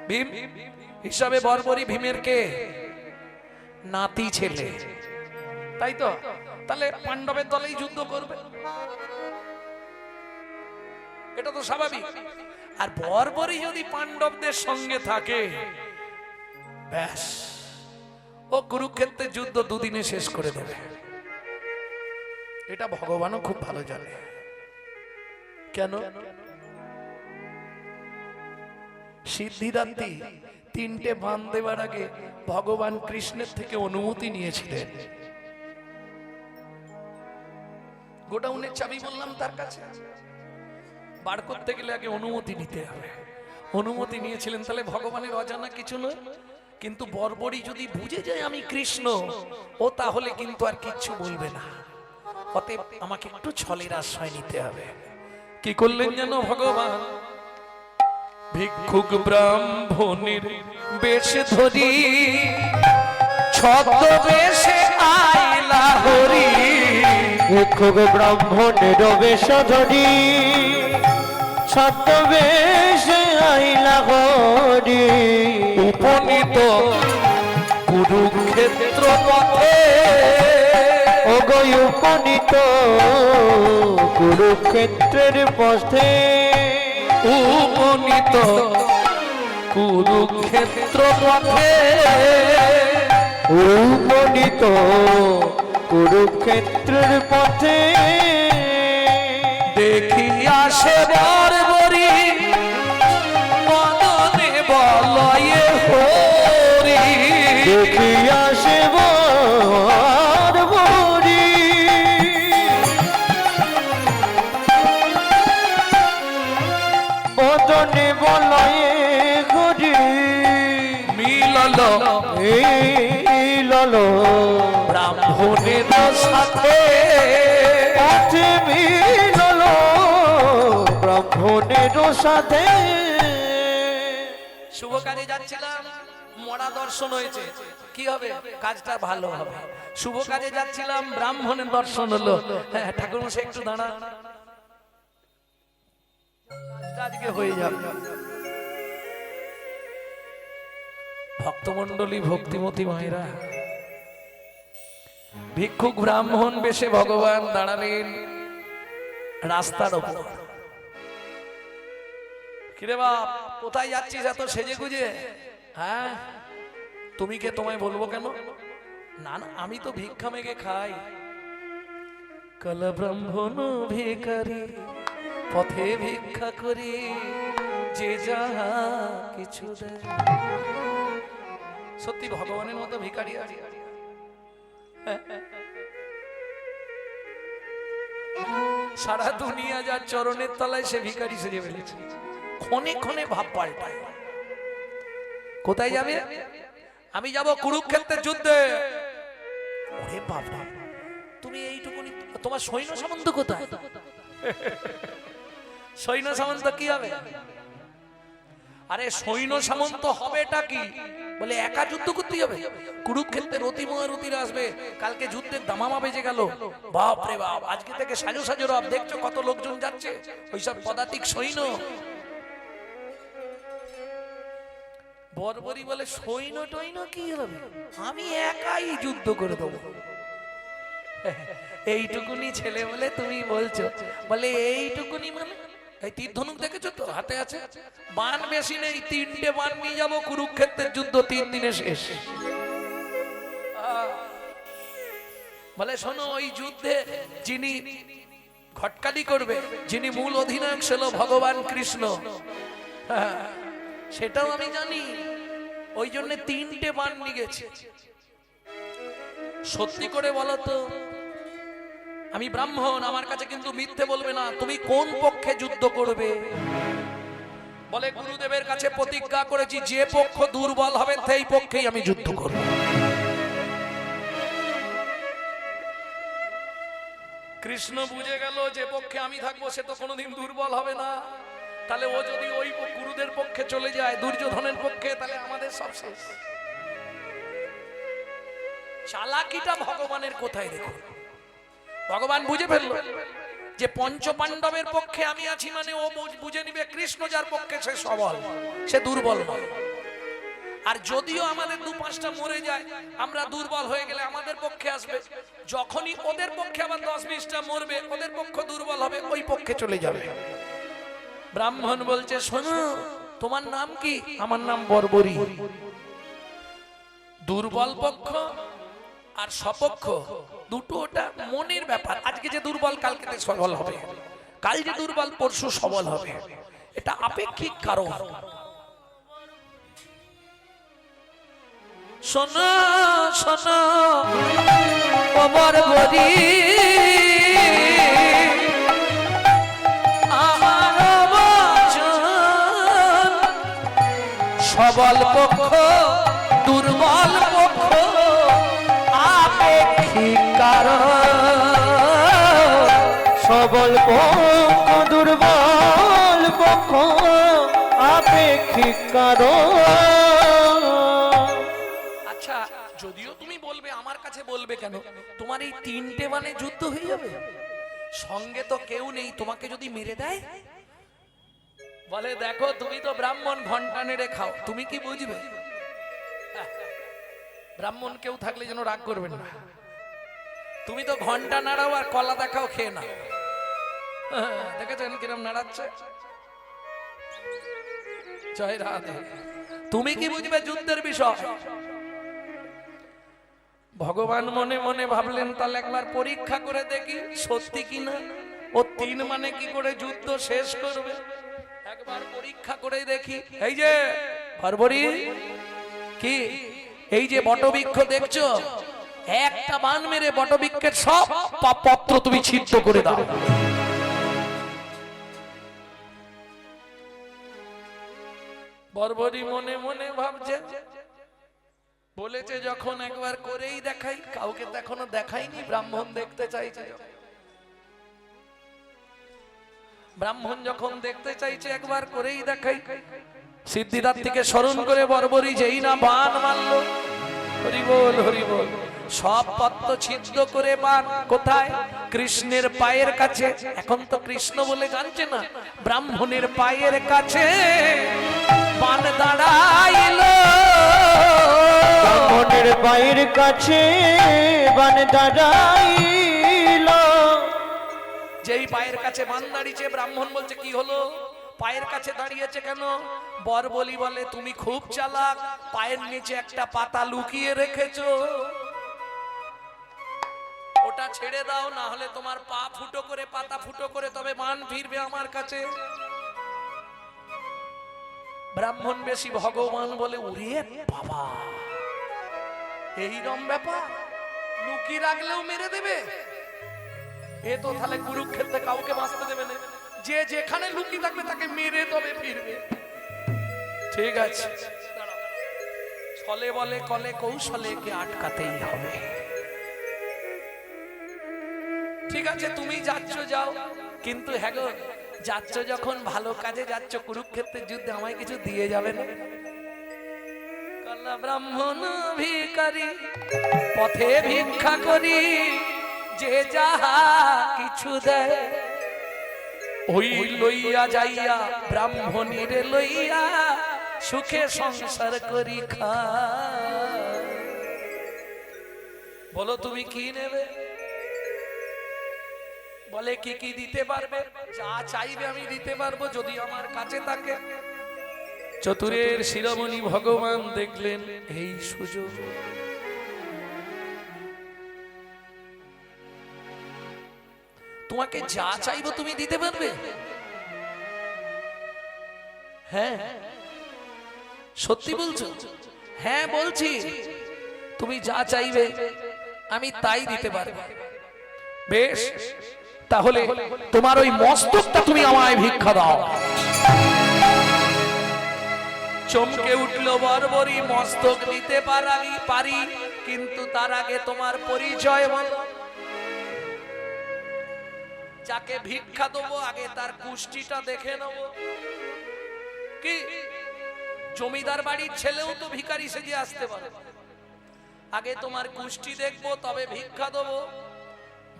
ভীম হিসাবে বর্বরী ভীমের কে নাতি ছেলে। তাই তো? তাহলে পাণ্ডবের দলেই যুদ্ধ করবে, এটা তো স্বাভাবিক। আর বর্বরী যদি পাণ্ডবদের সঙ্গে থাকে, ব্যাস, ও কুরুক্ষেত্রের যুদ্ধ দুদিনে শেষ করে দেবে। এটা ভগবানও খুব ভালো জানে। কেন? সিদ্ধিদাত্রী তিনটে বাণ দেবার আগে ভগবান কৃষ্ণের থেকে অনুমতি নিয়েছিলেন। গোডাউনের চাবি বললাম তার কাছে, বার করতে গেলে আগে অনুমতি নিতে হবে। অনুমতি নিয়েছিলেন, তাহলে ভগবানের অজানা কিছু নয়। কিন্তু বর্বরী যদি বুঝে যায় আমি কৃষ্ণ, ও তাহলে কিন্তু আর কিচ্ছু বলবে না। অতএব আমাকে একটু ছলের আশ্রয় নিতে হবে। কি করলেন যেন ভগবান? ভিক্ষুক ব্রাহ্মণের বেশ ধরি ছদ্মবেশে আইলা হরি। ভিক্ষুক ব্রাহ্মণের বেশ ধরি ছদ্মবেশে আইলা হরি। উপনীত কুরুক্ষেত্র পথে, ওগো উপনীত কুরুক্ষেত্রের পথে। উপনীত কুরুক্ষেত্র পথে, উপনীত কুরুক্ষেত্রের পথে। দেখি আসে বর্বরী মদনে বলয়ে হরি। দেখি আসে বর্বরী মদনে বলয়ে হরি। মিলল মিলল ব্রাহ্মণের সাথে, পথে মিলল ব্রাহ্মণের সাথে। শুভ কাজে যাচ্ছিলাম, মরা দর্শন হয়েছে, কি হবে? কাজটা ভালো হবে। শুভ কাজে যাচ্ছিলাম, ব্রাহ্মণের দর্শন হলো। হ্যাঁ ঠাকুর মশাই একটু দাঁড়া, আজকে হয়ে যাবে। ভক্তমন্ডলী, ভক্তিমতী মায়েরা, ভিক্ষুক ব্রাহ্মণ বেশে ভগবান দাঁড়ালেন রাস্তার ওপর। কিরে বাপ, কোথায় যাচ্ছিস এত সেজে গুজে? হ্যাঁ, তুমি কে? তোমায় বলবো কেন? না না, আমি তো ভিক্ষা মেগে খাই। কাল ব্রাহ্মণ ভিখারি পথে ভিক্ষা করি, যে যাহা কিছু দেয়। সত্যি ভগবানের মতো ভিখারি আছে? সারা দুনিয়া যার চরণের তলায় সে ভিখারি সেজে ফেলেছে। ক্ষণে ক্ষণে ভাব পাল্টায়। কোথায় যাবে? আমি যাব কুরুক্ষেত্রের যুদ্ধে। ওরে বাবা, তুমি এইটুকুনি, তোমার সৈন্য সামন্ত কোথায়? সৈন্য সামন্ত কি হবে? আরে সৈন্য সামন্ত হবেটা কি? বলে একা যুদ্ধ করতে হবে। কুরুক্ষেত্রের অতিমহারথীরা আসবে, কালকে যুদ্ধের দামামা বেজে গেল। বাপ রে বাপ, আজকে থেকে সাজো সাজো রব, দেখছো কত লোকজন যাচ্ছে, ওইসব পদাতিক সৈন্য। বর্বরী বলে সৈন্য টৈন্য কি হবে, আমি একাই যুদ্ধ করে দেবো। এইটুকুনি ছেলে বলে তুমি বলছো? বলে এইটুকুনি মানে এই তীর ধনুক দেখেছো তো হাতে আছে, বান বেশি নেই, 3টে বান নিয়ে যাবো, কুরুক্ষেত্রের যুদ্ধ 3 দিনে শেষ। বলে শোনো, ওই যুদ্ধে যিনি ঘটকালি করবে, যিনি মূল অধিনায়ক ছিল ভগবান কৃষ্ণ, সেটাও আমি জানি, ওই জন্য 3টে বান নিয়ে গেছি। সত্যি করে বলো তো, আমি ব্রাহ্মণ, আমার কাছে কিন্তু মিথ্যে বলবে না, তুমি কোন পক্ষে যুদ্ধ করবে? বলে গুরুদেবের কাছে প্রতিজ্ঞা করেছি, যে পক্ষ দুর্বল হবে সেই পক্ষেই আমি যুদ্ধ করব। কৃষ্ণ বুঝে গেল যে পক্ষে আমি থাকবো সে তো কোনোদিন দুর্বল হবে না। তাহলে ও যদি ওই গুরুদের পক্ষে চলে যায়, দুর্যোধনের পক্ষে, তাহলে আমাদের সব শেষ। চালাকিটা ভগবানের কোথায় দেখো। ভগবান বুঝে ফেলল যে পঞ্চ পাণ্ডবের পক্ষে আমি আছি, মানে ও বুঝে নিবে কৃষ্ণ যার পক্ষে সে সবল, সে দুর্বল নয়। আর যদিও আমাদের দু পাঁচটা মরে যায়, আমরা দুর্বল হয়ে গেলে আমাদের পক্ষে আসবে, যখনই ওদের পক্ষে আবার 10-20টা মরবে, ওদের পক্ষ দুর্বল হবে, ওই পক্ষে চলে যাবে। ব্রাহ্মণ বলছে, শোনো, তোমার নাম কি? আমার নাম বর্বরী। দুর্বল পক্ষ আর সপক্ষ দুটো ওটা মনের ব্যাপার। আজকে যে দুর্বল কালকে সবল হবে, কাল যে দুর্বল পরশু সবল হবে, এটা আপেক্ষিক কারণ। শোনো শোনো ও বর্বরী, আমার বচন সবল পক্ষ দুর্বল পক্ষ আপেক্ষিক কারণ। সবল পক্ষ দুর্বল পক্ষ আপেক্ষিক কারণ। আচ্ছা, যদিও তুমি বলবে, আমার কাছে বলবে কেন? তোমার এই তিনটে মানে যুদ্ধ হয়ে যাবে, সঙ্গে তো কেউ নেই, তোমাকে যদি মেরে দেয়, বলে দেখো তুমি তো ব্রাহ্মণ, ঘন্টা নেড়ে খাও, তুমি কি বুঝবে? ব্রাহ্মণ কেউ থাকলে যেন রাগ করবেন না, তুমি তো ঘন্টা নাড়াও আর কলা দেখাও খেয়ে নাও। দেখেছেন কিরম নাড়াচ্ছে? জয় রাধে। তুমি কি বুঝবে যুদ্ধের বিষয়? ভগবান মনে মনে ভাবলেন, তাহলে একবার পরীক্ষা করে দেখি সত্যি কিনা। ও 3 মানে কি করে যুদ্ধ শেষ করবে, একবার পরীক্ষা করে দেখি। এই যে বর্বরী, কি এই যে বটবৃক্ষ দেখছো, একটা বান মেরে বটবৃক্ষের সব পত্র তুমি ছিদ্র করে দাও। বর্বরী মনে মনে ভাবছে, বলেছে যখন একবার করেই দেখাই, কাউকে তো এখনো দেখাইনি, ব্রাহ্মণ দেখতে চাইছে। ব্রাহ্মণ যখন দেখতে চাইছে, একবার করেই দেখাই। সিদ্ধিদাত্রীকে স্মরণ করে বর্বরী যেই না বান মারল, হরি বল হরি বল, সব পত্র ছিদ্র করে বান কোথায়? কৃষ্ণের পায়ের কাছে। এখন তো কৃষ্ণ বলে জানছে না, ব্রাহ্মণের পায়ের কাছে বান দাঁড়াইল। ব্রাহ্মণের পায়ের কাছে বান দাঁড়াইল। যেই পায়ের কাছে বান দাঁড়িয়েছে, ব্রাহ্মণ বলছে কি হলো, পায়ের কাছে দাঁড়িয়েছে কেন? বর্বরী বলে, তুমি খুব চালাক, পায়ের নিচে একটা পাতা লুকিয়ে রেখেছো, ওটা ছেড়ে দাও, না হলে তোমার পা ফুটো করে, পাতা ফুটো করে তবে বান ফিরবে আমার কাছে। ব্রাহ্মণ বেশি ভগবান বলে, উড়ে বাবা, এইরকম ব্যাপার, লুকিয়ে রাখলেও মেরে দেবে। এ তো তাহলে কুরুক্ষেত্রে কাউকে বাঁচতে দেবে না, যে যেখানে লুকিয়ে থাকবে তাকে মেরে তবে ফিরবে। ঠিক আছে, ছলে বলে কলে কৌশলে কে আটকাতেই হবে। ঠিক আছে, তুমি যাচ্ছ যাও, কিন্তু হ্যাঁ গো, যাচ্ছ যখন ভালো কাজে যাচ্ছ, কুরুক্ষেত্রের যুদ্ধে আমায় কিছু দিয়ে যাবে না? কলা ব্রাহ্মণ ভিখারি পথে ভিক্ষা করি, যে যাহা কিছু দেয় ওই লইয়া যাইয়া, ব্রাহ্মণীর লইয়া সুখে সংসার করি খা। বলো তুমি কি নেবে? বলে কি কি দিতে পারবে? যা চাইবে আমি দিতে পারবো, যদি আমার কাছে থাকে। চতুরের শিরোমণি ভগবান দেখলেন এই সুযোগ, তোমাকে যা চাইবো তুমি দিতে পারবে? হ্যাঁ সত্যি বলছো? হ্যাঁ বলছি, তুমি যা চাইবে আমি তাই দিতে পারবো। বেশ, তাহলে তোমার ওই মস্তকটা তুমি আমায় ভিক্ষা দাও। চমকে উঠলো বর্বরী, মস্তক দিতে পারি, কিন্তু তার আগে তোমার পরিচয় বলো। যাকে ভিক্ষা দেবো আগে তার কুষ্টিটা দেখে নেব। কি জমিদার বাড়ির ছেলেও তো ভিখারি সেজে আসতে পারে, আগে তোমার কুষ্টি দেখবো তবে ভিক্ষা দেবো।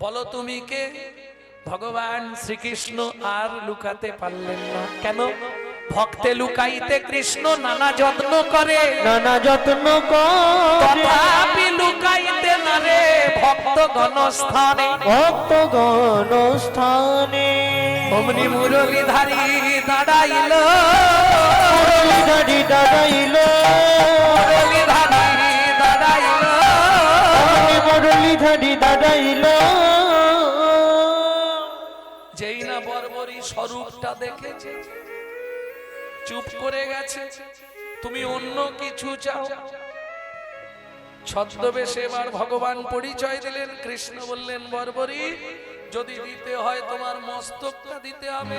বলো তুমি কে? ভগবান শ্রীকৃষ্ণ আর লুকাতে পারলেন না। কেন? ভক্তে লুকাইতে কৃষ্ণ নানা যত্ন করে, নানা যত্ন করে, তথাপি লুকাইতে না রে ভক্ত গণস্থানে। ভক্ত গণস্থানে অমনি মুরলীধারী দাঁড়াইল, মুরলীধারী দাঁড়াইল, মুরলীধারী দাঁড়াইল, মুরলীধারী দাঁড়াইল। যেই না বর্বরী স্বরূপটা দেখেছে চুপ করে গেছে। তুমি অন্য কিছু চাও। ছদ্মবেশে এবার ভগবান পরিচয় দিলেন। কৃষ্ণ বললেন, বর্বরী যদি দিতে হয় তোমার মস্তকটা দিতে হবে।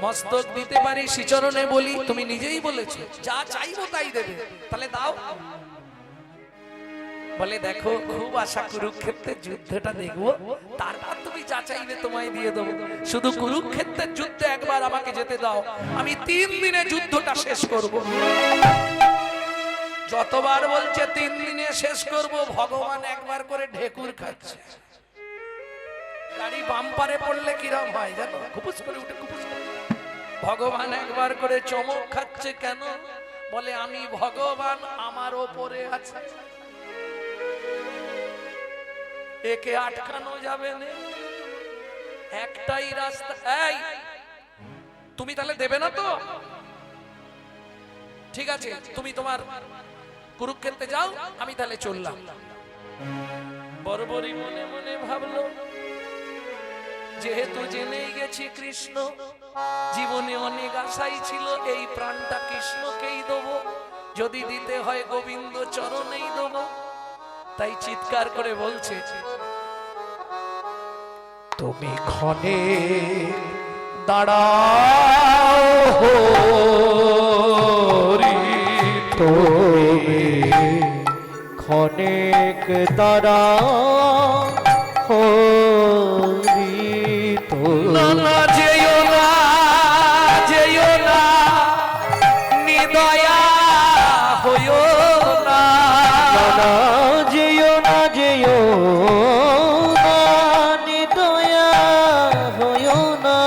মস্তক দিতে পারি শ্রীচরণে বলি, তুমি নিজেই বলেছো যা চাইবো তাই দেবে, তাহলে দাও। বলে, দেখো খুব আশা কুরুক্ষেত্রের যুদ্ধটা দেখবো, তারপর তুমি যা চাইবে তোমায় দিয়ে দেবো। শুধু কুরুক্ষেত্রের যুদ্ধে একবার আমাকে যেতে দাও, আমি 3 দিনে যুদ্ধটা শেষ করব। যতবার বলছে 3 দিনে শেষ করব, ভগবান একবার করে ঢেকুর খাচ্ছে। গাড়ি বাম্পারে পড়লে কিরম হয় জানো, খুপুস করে উঠে খুপুস করে। ভগবান একবার করে চমক খাচ্ছে। কেন? বলে, আমি ভগবান, আমার ওপরে আছে, একে আটকানো যাবে না। একটাই রাস্তা। এই তুমি তাহলে দেবে না তো? ঠিক আছে, তুমি তোমার কুরুক্ষেত্রে যাও, আমি তাহলে চললাম। বর্বরী মনে মনে ভাবলো, যেহেতু জেনেই গেছি কৃষ্ণ, জীবনে অনেক আশাই ছিল এই প্রাণটা কৃষ্ণকেই দেবো, যদি দিতে হয় গোবিন্দ চরণেই দেবো। তাই চিৎকার করে বলছে, তুমি ক্ষণে দাঁড়াও হরি, তুমি ক্ষণেক দাঁড়াও হরি, না না যেও না, যেও না, নিদয়া হইও না, না যেও না, যেও না, নিদয়া হইও না,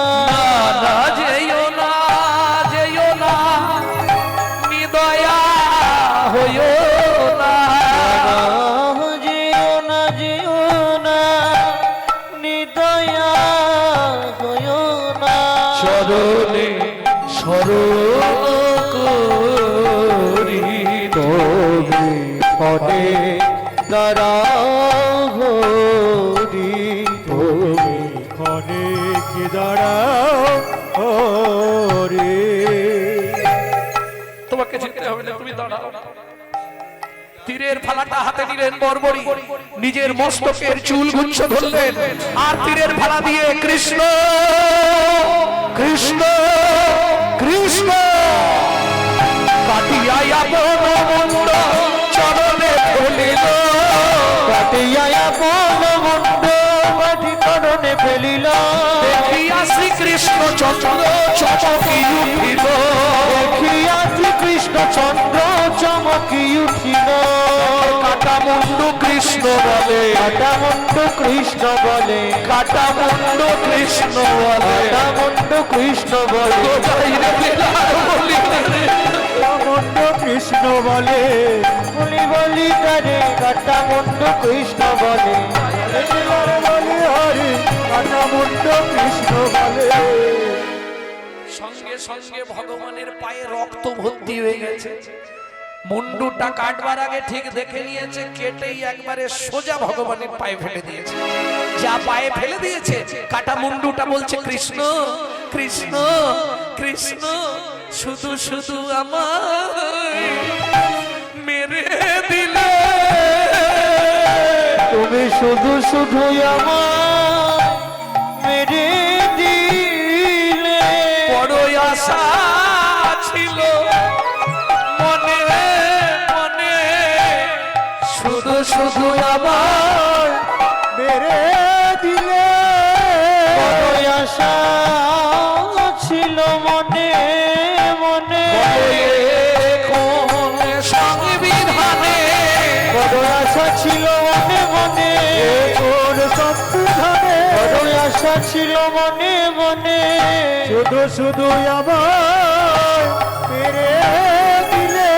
না যেও না, যেও না, নিদয়া হইও না, যেও না, যেও না, নিদয়া হইও না। চরণে শরণ করি তুমি ক্ষণে দাঁড়াও হরি, তুমি ক্ষণেক দাঁড়াও হরি। তোমাকে যেতে হবে না, তুমি দাঁড়াও। তীরের ফালাটা হাতে নিলেন বর্বরী, নিজের মস্তকের চুল গুচ্ছ ধরলেন, আর তীরের ফালা দিয়ে কৃষ্ণ কৃষ্ণ কৃষ্ণ কাটিয়া আপন মুন্ড চরণে ফেলিল, কাটিয়া আপন মুন্ড মাটি চরণে ফেলিল, দেখিয়া শ্রীকৃষ্ণ চন্দ্র চমকি উঠিল, দেখিয়া শ্রীকৃষ্ণ চন্দ্র চমকি উঠিল। কাটা মুন্ডু কৃষ্ণ বলে, কাটা মুন্ডু কৃষ্ণ বলে, কাটা মুন্ডু কৃষ্ণ বলে, কাটা মুন্ডু কৃষ্ণ বলে, মুন্ডু কৃষ্ণ বলে, বলি বলি তারে কাটা মুন্ডু কৃষ্ণ বলে, বলি হরি কাটা মুন্ডু কৃষ্ণ বলে। সঙ্গে সঙ্গে ভগবানের পায়ে রক্ত ভর্তি হয়ে গেছে। মুন্ডুটা কাটবার আগে ঠিক দেখে নিয়েছে, কেটেই একবারে সোজা ভগবানের পায়ে ফেলে দিয়েছে। যা পায়ে ফেলে দিয়েছে, কাটা মুন্ডুটা বলছে, কৃষ্ণ কৃষ্ণ কৃষ্ণ, শুধু শুধু আমায় মেরে দিলে, তুমি শুধু শুধু আমার মেরে দিলে, বড় আশা ছিল মনে মনে, শুধু শুধু আমার মেরে দিলে, বড় আশা ছিল মনে মনে, সংবিধানে বড় আশা ছিল মনে মনে, তোর সংবিধানে, বড় বড় আশা ছিল মনে মনে, শুধু শুধু আবার ফিরে দিলে।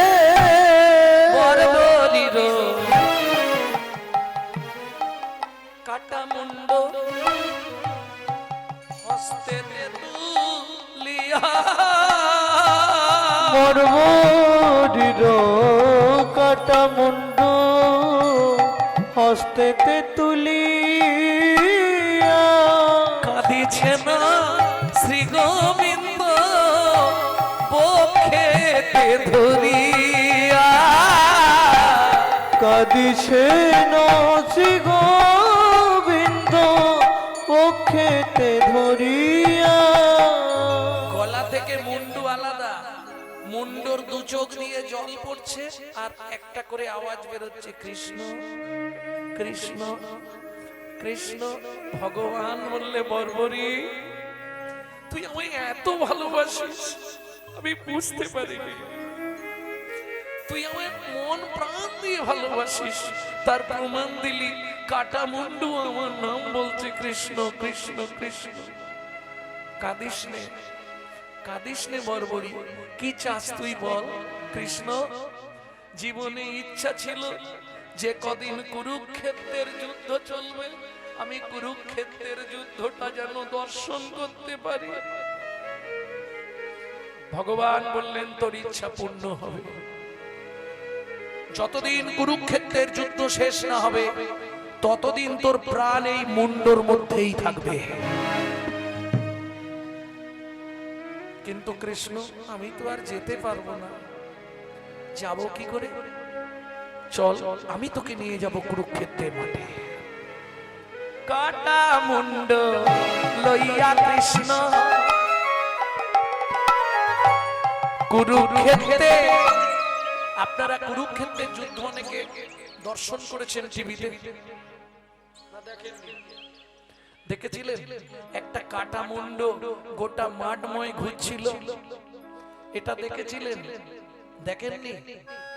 বর্বরীর কাটা মুন্ড হস্তে তুলিয়া, বর্বরীর কাটা মুন্ডু হস্তেতে তুলিয়া, কাঁদিছে না শ্রী গোবিন্দ বক্ষেতে ধরিয়া। কাঁদিছে নচি গোবিন্দ পক্ষেতে ধরিয়া। গলা থেকে মুন্ডু আলাদা, মুন্ডর দু চোখ দিয়ে জল পড়ছে আর একটা করে আওয়াজ বেরোচ্ছে, কৃষ্ণ কৃষ্ণ কৃষ্ণ। ভগবান বললে, বর্বরী তুই আমায় এত ভালোবাসিস আমি বুঝতে পারিনি, তুই আমায় মন প্রাণ দিয়ে ভালোবাসিস, তার প্রমাণ দিলি। কাটা মুন্ডু আমার নাম বলছে কৃষ্ণ কৃষ্ণ কৃষ্ণ। কাঁদিস নে, কাঁদিস নে বর্বরী, কি চাস তুই বল। কৃষ্ণ, জীবনে ইচ্ছা ছিল যে কদিন কুরুক্ষেত্রের যুদ্ধ চলবে আমি কুরুক্ষেত্রের যুদ্ধটা যেন দর্শন করতে পারি। ভগবান বললেন, তোর ইচ্ছা পূর্ণ হবে। যতদিন কুরুক্ষেত্রের যুদ্ধ শেষ না হবে ততদিন তোর প্রাণ এই মুন্ডর মধ্যেই থাকবে। কিন্তু কৃষ্ণ, আমি তো আর যেতে পারবো না, যাব কি করে? চল, আমি তোকে নিয়ে যাব কুরুক্ষেত্রের মাঠে। কাটা মুন্ড লইয়া কৃষ্ণ কুরুক্ষেত্রে। আপনারা কুরুক্ষেত্রের যুদ্ধ অনেকে দর্শন করেছেন টিভিতে, দেখেছিলেন? একটা কাটা মুন্ড গোটা মাঠময় ঘুরছিল, এটা দেখেছিলেন? দেখেননি?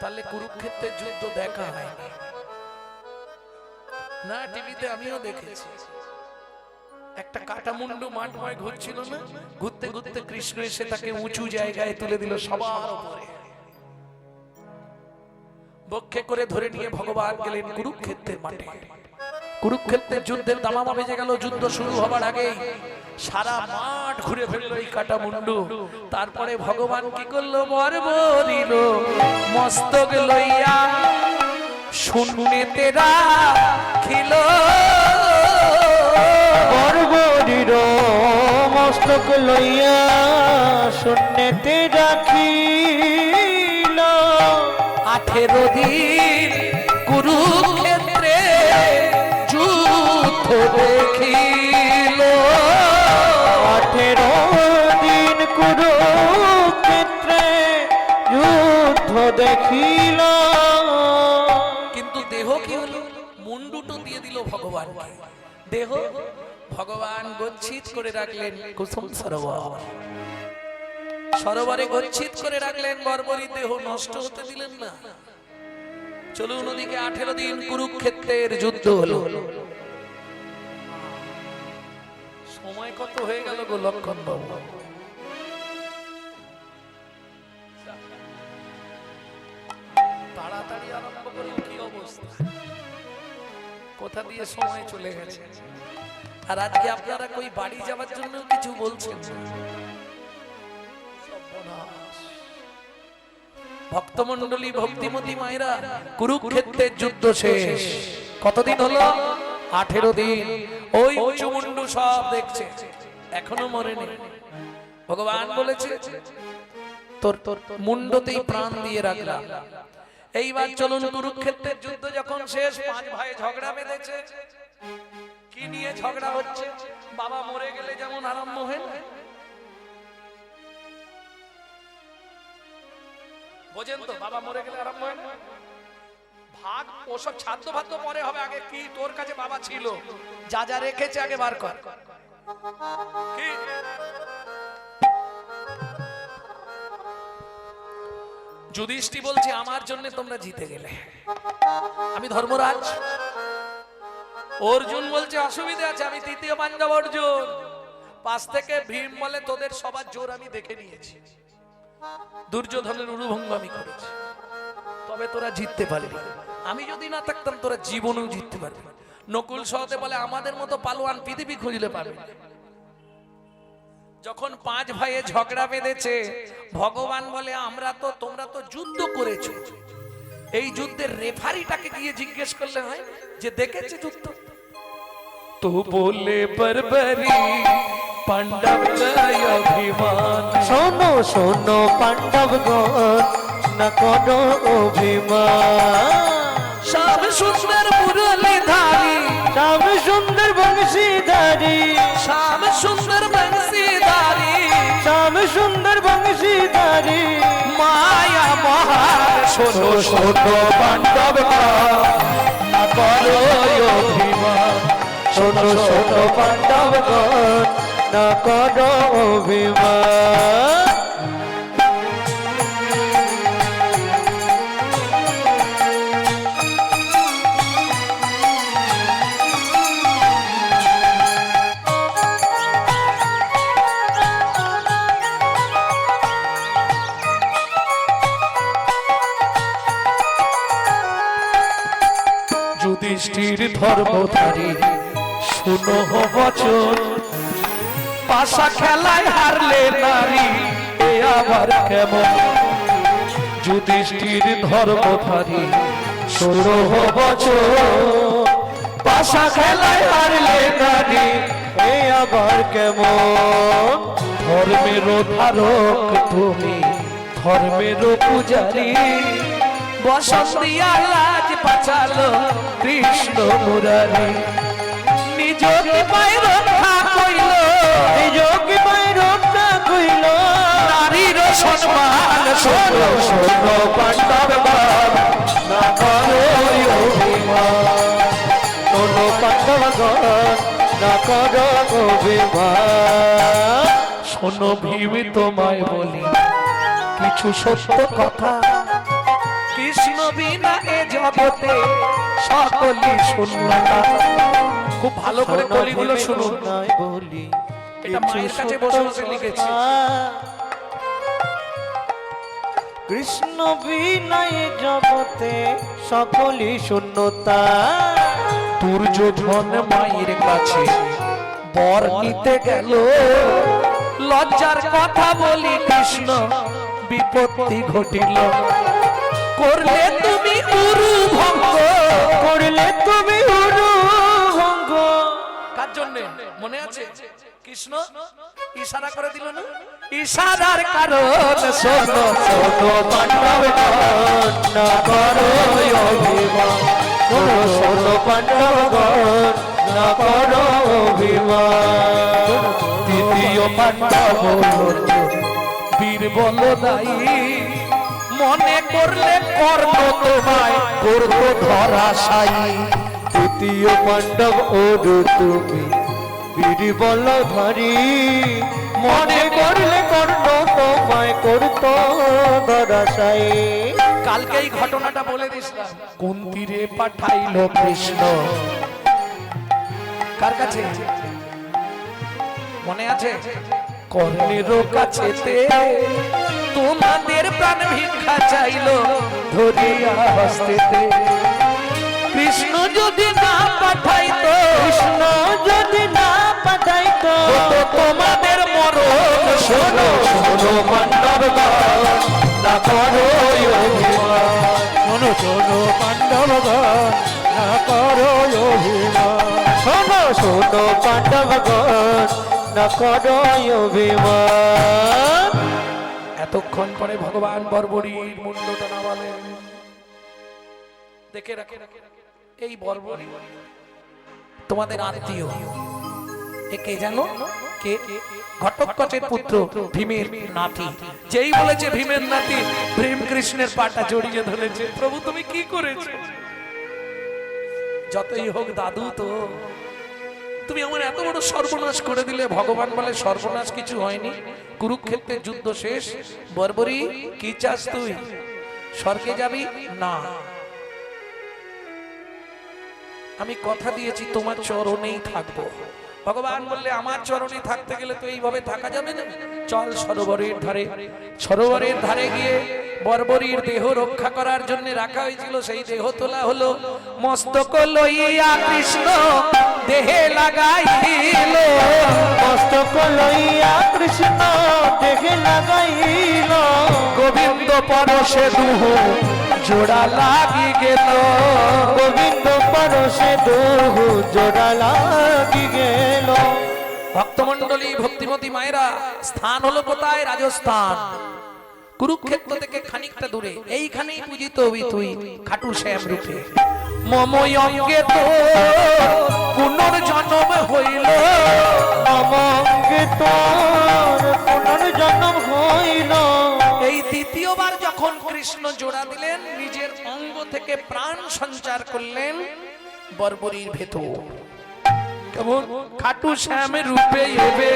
তাহলে কুরুক্ষেত্রের যুদ্ধ দেখা হয় না? টিভিতে আমিও দেখেছি। একটা কাটা মুন্ডু মাঠময় ঘুরছিল না, ঘুরতে ঘুরতে কৃষ্ণ এসে তাকে উঁচু জায়গায় তুলে দিল, সবার উপরে বক্ষে করে ধরে নিয়ে ভগবান গেলেন কুরুক্ষেত্রের মাঠে। কুরুক্ষেত্রের যুদ্ধের দামামা বেজে গেল। যুদ্ধ শুরু হবার আগেই সারা মাঠ ঘুরে ফেললো এই কাটা মুন্ডু। তারপরে ভগবান কি করলো? বর্বরীর মস্তক লইয়া শূন্যেতে রাখিল। বর্বরীর মস্তক লইয়া শূন্যেতে রাখিল। 18 দিন কুরুক্ষেত্রে যুদ্ধ দেখিল। 18 দিন কুরুক্ষেত্রে যুদ্ধ দেখিল। কিন্তু দেহ কি হলো? মুন্ডুটো দিয়ে দিল ভগবান। দেহ ভগবান গচ্ছিত করে রাখলেন কুসুম সরোবর। সরোবরে গচ্ছিত করে রাখলেন। বর্বরী দেহ নষ্ট হতে দিলেন না। চলুন ওদিকে 18 দিন কুরুক্ষেত্রের যুদ্ধ হলো। সময় কত হয়ে গেল গো লক্ষণ বাবু? তাড়াতাড়ি আরম্ভ করুন, কি অবস্থা, কোথা দিয়ে সময় চলে গেছে। আর আজকে আপনারা কই বাড়ি যাওয়ার জন্য কিছু বলছেন না। ভক্তমণ্ডলী, ভক্তিমতী মায়েরা, কুরুক্ষেত্রের যুদ্ধ শেষ। কতদিন হলো? 18 দিন। ওই উঁচু মুন্ডু সব দেখছে, এখনো মরেনি। ভগবান বলেছে, তোর মুন্ডতেই প্রাণ দিয়ে রাখলাম। এইবার চলুন কুরুক্ষেত্রের যুদ্ধ যখন শেষ, 5 ভাই ঝগড়া বেঁধেছে। কি নিয়ে ঝগড়া হচ্ছে? বাবা মরে গেলে যেমন আরম্ভ হয়, বোঝেন তো? বাবা মরে গেলে আরম্ভ হয় না ভাগ, ওসব ছাদ্য ভাদ্য পরে হবে। আগে কি তোর কাছে বাবা ছিল, যা যা রেখেছে আগে বার কর। কি যুধিষ্ঠির বলছে, আমার জন্য তোমরা জিতে গেলে। আমি ধর্মরাজ, অর্জুন বলছে অসুবিধা আছে, আমি তৃতীয় পাঞ্জাব অর্জুন। পাশ থেকে ভীম বলে তোদের সবার জোর আমি দেখে নিয়েছি, দুর্যোধনের উরুভঙ্গ আমি করেছি, তবে তোরা জিততে পারবি। আমি যদি না থাকতাম তোরা জীবনেও জিততে পারবি। নকুল সহতে বলে আমাদের মতো পালোয়ান পৃথিবী খুঁজলে পাবে না। যখন পাঁচ ভাইয়ে ঝগড়া বেঁধেছে, ভগবান বলে তোমরা তো যুদ্ধ করেছো, এই যুদ্ধের রেফারিটাকে গিয়ে জিজ্ঞেস করলে হয় যে দেখেছে যুদ্ধ। তো বলে বর্বরি পাণ্ডব অভিমান। শোনো শোনো পাণ্ডবগণ, না করো অভিমান। শ্যাম সুন্দর মুরলীধারী, শ্যাম সুন্দর বংশীধারী, শ্যাম সুন্দর বংশীধারী, শ্যাম সুন্দর বংশীধারী, মায়া মহার। শোনো শোনো পাণ্ডবগণ, না করো অভিমান। শোনো শোনো পাণ্ডবগণ, না করো অভিমান। যুধিষ্ঠির ধর্মধারী শুনো বচন, পাশা খেলায় হারলে নারী এ আবার কেমন। যুধিষ্ঠির ধর্মধারী শুনো বচন, পাশা খেলায় হারলে নারী এ আবার কেমন। ধর্মের ধারক তুমি, ধর্মের পূজারী, বসন্তিয়া লাজ বাঁচালো কৃষ্ণ মুরারি। নিজকে পায় রক্ষা কইল, নিজকে পায় রক্ষা কইল, নারীর সম্মান। শোনো শোনো পাণ্ডবগণ, না করো অভিমান। শোনো পাণ্ডবগণ, না করো অভিমান। শোনো ভীম তোমায় বলি কিছু সত্য কথা, কৃষ্ণ বিনা এ জগতে সকলই শূন্যতা। খুব ভালো করে কলিগুলো শুনুন, বলি এটা মায়ের কাছে বসে বসে লিখেছি। কৃষ্ণ বিনয় জগতে সকলই শূন্যতা। দুর্যোধন মায়ের কাছে বর নিতে গেল, লজ্জার কথা বলি কৃষ্ণ বিপত্তি ঘটিল। করলে তুমি উরু ভঙ্গ, করলে তুমি উরু ভঙ্গ। কার জন্য মনে আছে? কৃষ্ণ ইশারা করে দিল না, ইশারার কারণ শোনো শোনো পাণ্ডবগণ, না করো অভিমান। শোনো শোনো পাণ্ডবগণ, না করো অভিমান। তৃতীয় পাণ্ডব বীর বলদায়ী, মনে করলে কর্ণ তোমায় করব ধরাশায়ী। তৃতীয় পাণ্ডব ওরু তুমি, বীর বলধারী, মনে করলে কর্ণ তোমায় করতো ধরাশায়ী। কালকে এই ঘটনাটা বলে দিছিলাম। কোন তীরে পাঠাইল কৃষ্ণ, কার কাছে মনে আছে? কর্ণের কাছেতে তোমাদের প্রাণ ভিক্ষা চাইল ধরিয়া হস্তেতে। কৃষ্ণ যদি না পাঠাইতো, কৃষ্ণ যদি না পাঠাইতো, তো তোমাদের মরণ। শোনো শোনো পাণ্ডবগণ, না করো অভিমান। শোনো শোনো পাণ্ডবগণ, না করো অভিমান। শোনো শোনো পাণ্ডবগণ, না করো অভিমান। এতক্ষণ পরে ভগবান বর্বরীর মুন্ডটা নামালেন। দেখে রাখে এই বর্বরী তোমাদের আত্মীয়। কে জানো? কে? ঘটোৎকচের পুত্র ভীমের নাতি। যেই বলেছে ভীমের নাতি, ভীম কৃষ্ণের পাটা জড়িয়ে ধরেছে। প্রভু তুমি কি করেছো? যতই হোক দাদু তো, তুমি আমার এত বড় সর্বনাশ করে দিলে। ভগবান বলে সর্বনাশ কিছু হয়নি, কুরুক্ষেত্রের যুদ্ধ শেষ। বর্বরী কি চাস তুই? স্বর্গে যাবি না? আমি কথা দিয়েছি তোমার চরণেই থাকবো। ভগবান বললে আমার চরণে থাকতে গেলে তো এইভাবে থাকা যাবে না, চল সরোবরের ধারে। সরোবরের ধারে গিয়ে বর্বরীর দেহ রক্ষা করার জন্য রাখা হয়েছিল, সেই দেহ তোলা হলো। মস্তক লইয়া কৃষ্ণ দেহে লাগাইল, মস্তক লইয়া কৃষ্ণ দেহে লাগাইল, গোবিন্দ পরশে দুহ জোড়া লাগি গেল, গোবিন্দ পরশে দুহু জোড়া লাগি গেল। ভক্তমণ্ডলী ভক্তিমতী মায়েরা, স্থান হলো কোথায়? রাজস্থান, কুরুক্ষেত্র থেকে খানিকটা দূরে। এইখানেই পূজিত হবি তুই খাটু শ্যাম রূপে। মময় অঙ্গে তো পুনর্জন্ম হইল, অমঙ্গে তোর পুনর্জন্ম হইল। এই দ্বিতীয়বার যখন কৃষ্ণ জোড়া দিলেন, নিজের অঙ্গ থেকে প্রাণ সঞ্চার করলেন বর্বরীর ভেতর। কেমন খাটু শ্যামের রূপে এবে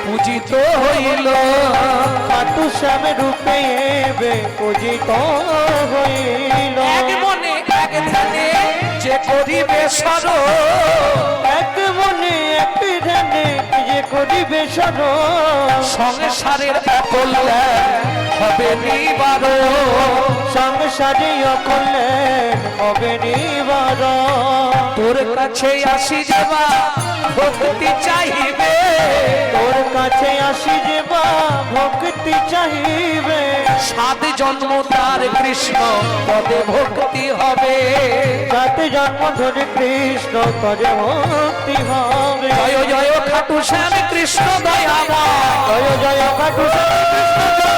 পূজিত হইল, খাটু শ্যাম রূপে এবে পূজিত হইল। এক মনে এক ধ্যানে যে করিবে সরো, এক মনে এক ধ্যানে যে করিবে সরো, সংসারের অকল্যাণ হবে নিবারণ, সংসারে অকল্যাণ হবে নিবারণ। তোর কাছে আসি যাবা ভক্তি চাইবে, তোর কাছে আসি যেবা ভক্তি চাহিবে, সাত জন্ম তার কৃষ্ণ পদে ভক্তি হবে। যাতে জন্ম ধরে কৃষ্ণ তরে ভক্তি হবে। জয় জয় খাটু শ্যাম কৃষ্ণ দয়াময়, জয় জয় খাটু শ্যাম কৃষ্ণ জয়।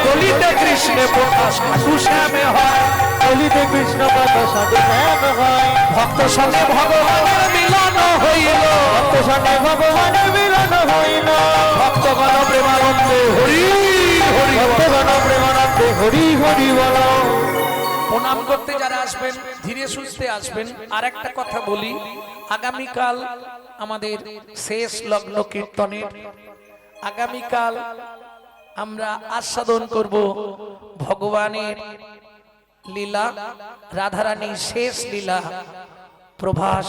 বলিতে কৃষ্ণে প্রকাশ খাটু শ্যামে হয়, বলিতে কৃষ্ণ কথা সাধু শ্যাম হয়। ভক্ত সঙ্গে ভগবানের মিলন হইল, ভক্ত সঙ্গে ভগবানের মিলন হইল, ভক্তগণ প্রেমানন্দে হরি হরি বল। ভক্তগণ প্রেমানন্দে হরি হরি বল। প্রণাম করতে যারা আসবেন ধীরে সুস্থে আসবেন। আর একটা কথা বলি, আগামীকাল আমাদের শেষ লগ্ন কীর্তনের, আগামীকাল আমরা আস্বাদন করব ভগবানের লীলা, রাধারানীর শেষ লীলা প্রভাস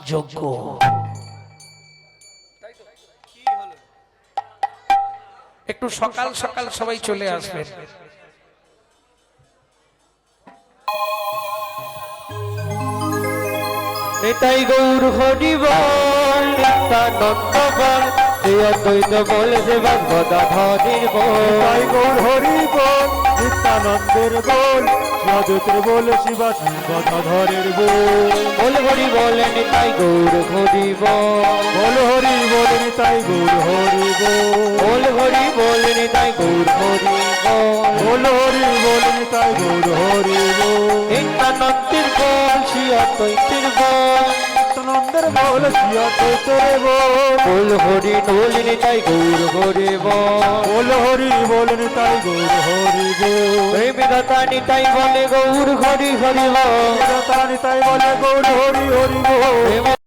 যজ্ঞ। একটু সকাল সকাল সবাই চলে আসবেন। নিতাই গৌর হরি বল, নিত্যানন্দ বল, শ্রী অদ্বৈত বল, সেবা গদাধরের বল। নিতাই গৌর হরি বল, নিত্যানন্দের বল, অদ্বৈতের বল, শিবা গদাধরের বল। বল হরি বল, নিতাই গৌর হরি বল, বল হরি বল, নিতাই গৌর হরি বল, বল হরি বল, নিতাই গৌর হরি বল, বল হরি বল, নিতাই গৌর হরি বল। নিত্যানন্দের বল, শ্রী অদ্বৈতের বল, নিত্যানন্দের বল, শ্রী অদ্বৈতের বল। বল হরি বল, নিতাই গৌর হরি বল, বল হরি বল, নিতাই গৌর হরি বল। এই বিধাতা নিতাই বলে গৌর হরি হরি বল, বিধাতা নিতাই বলে গৌর হরি হরি বল।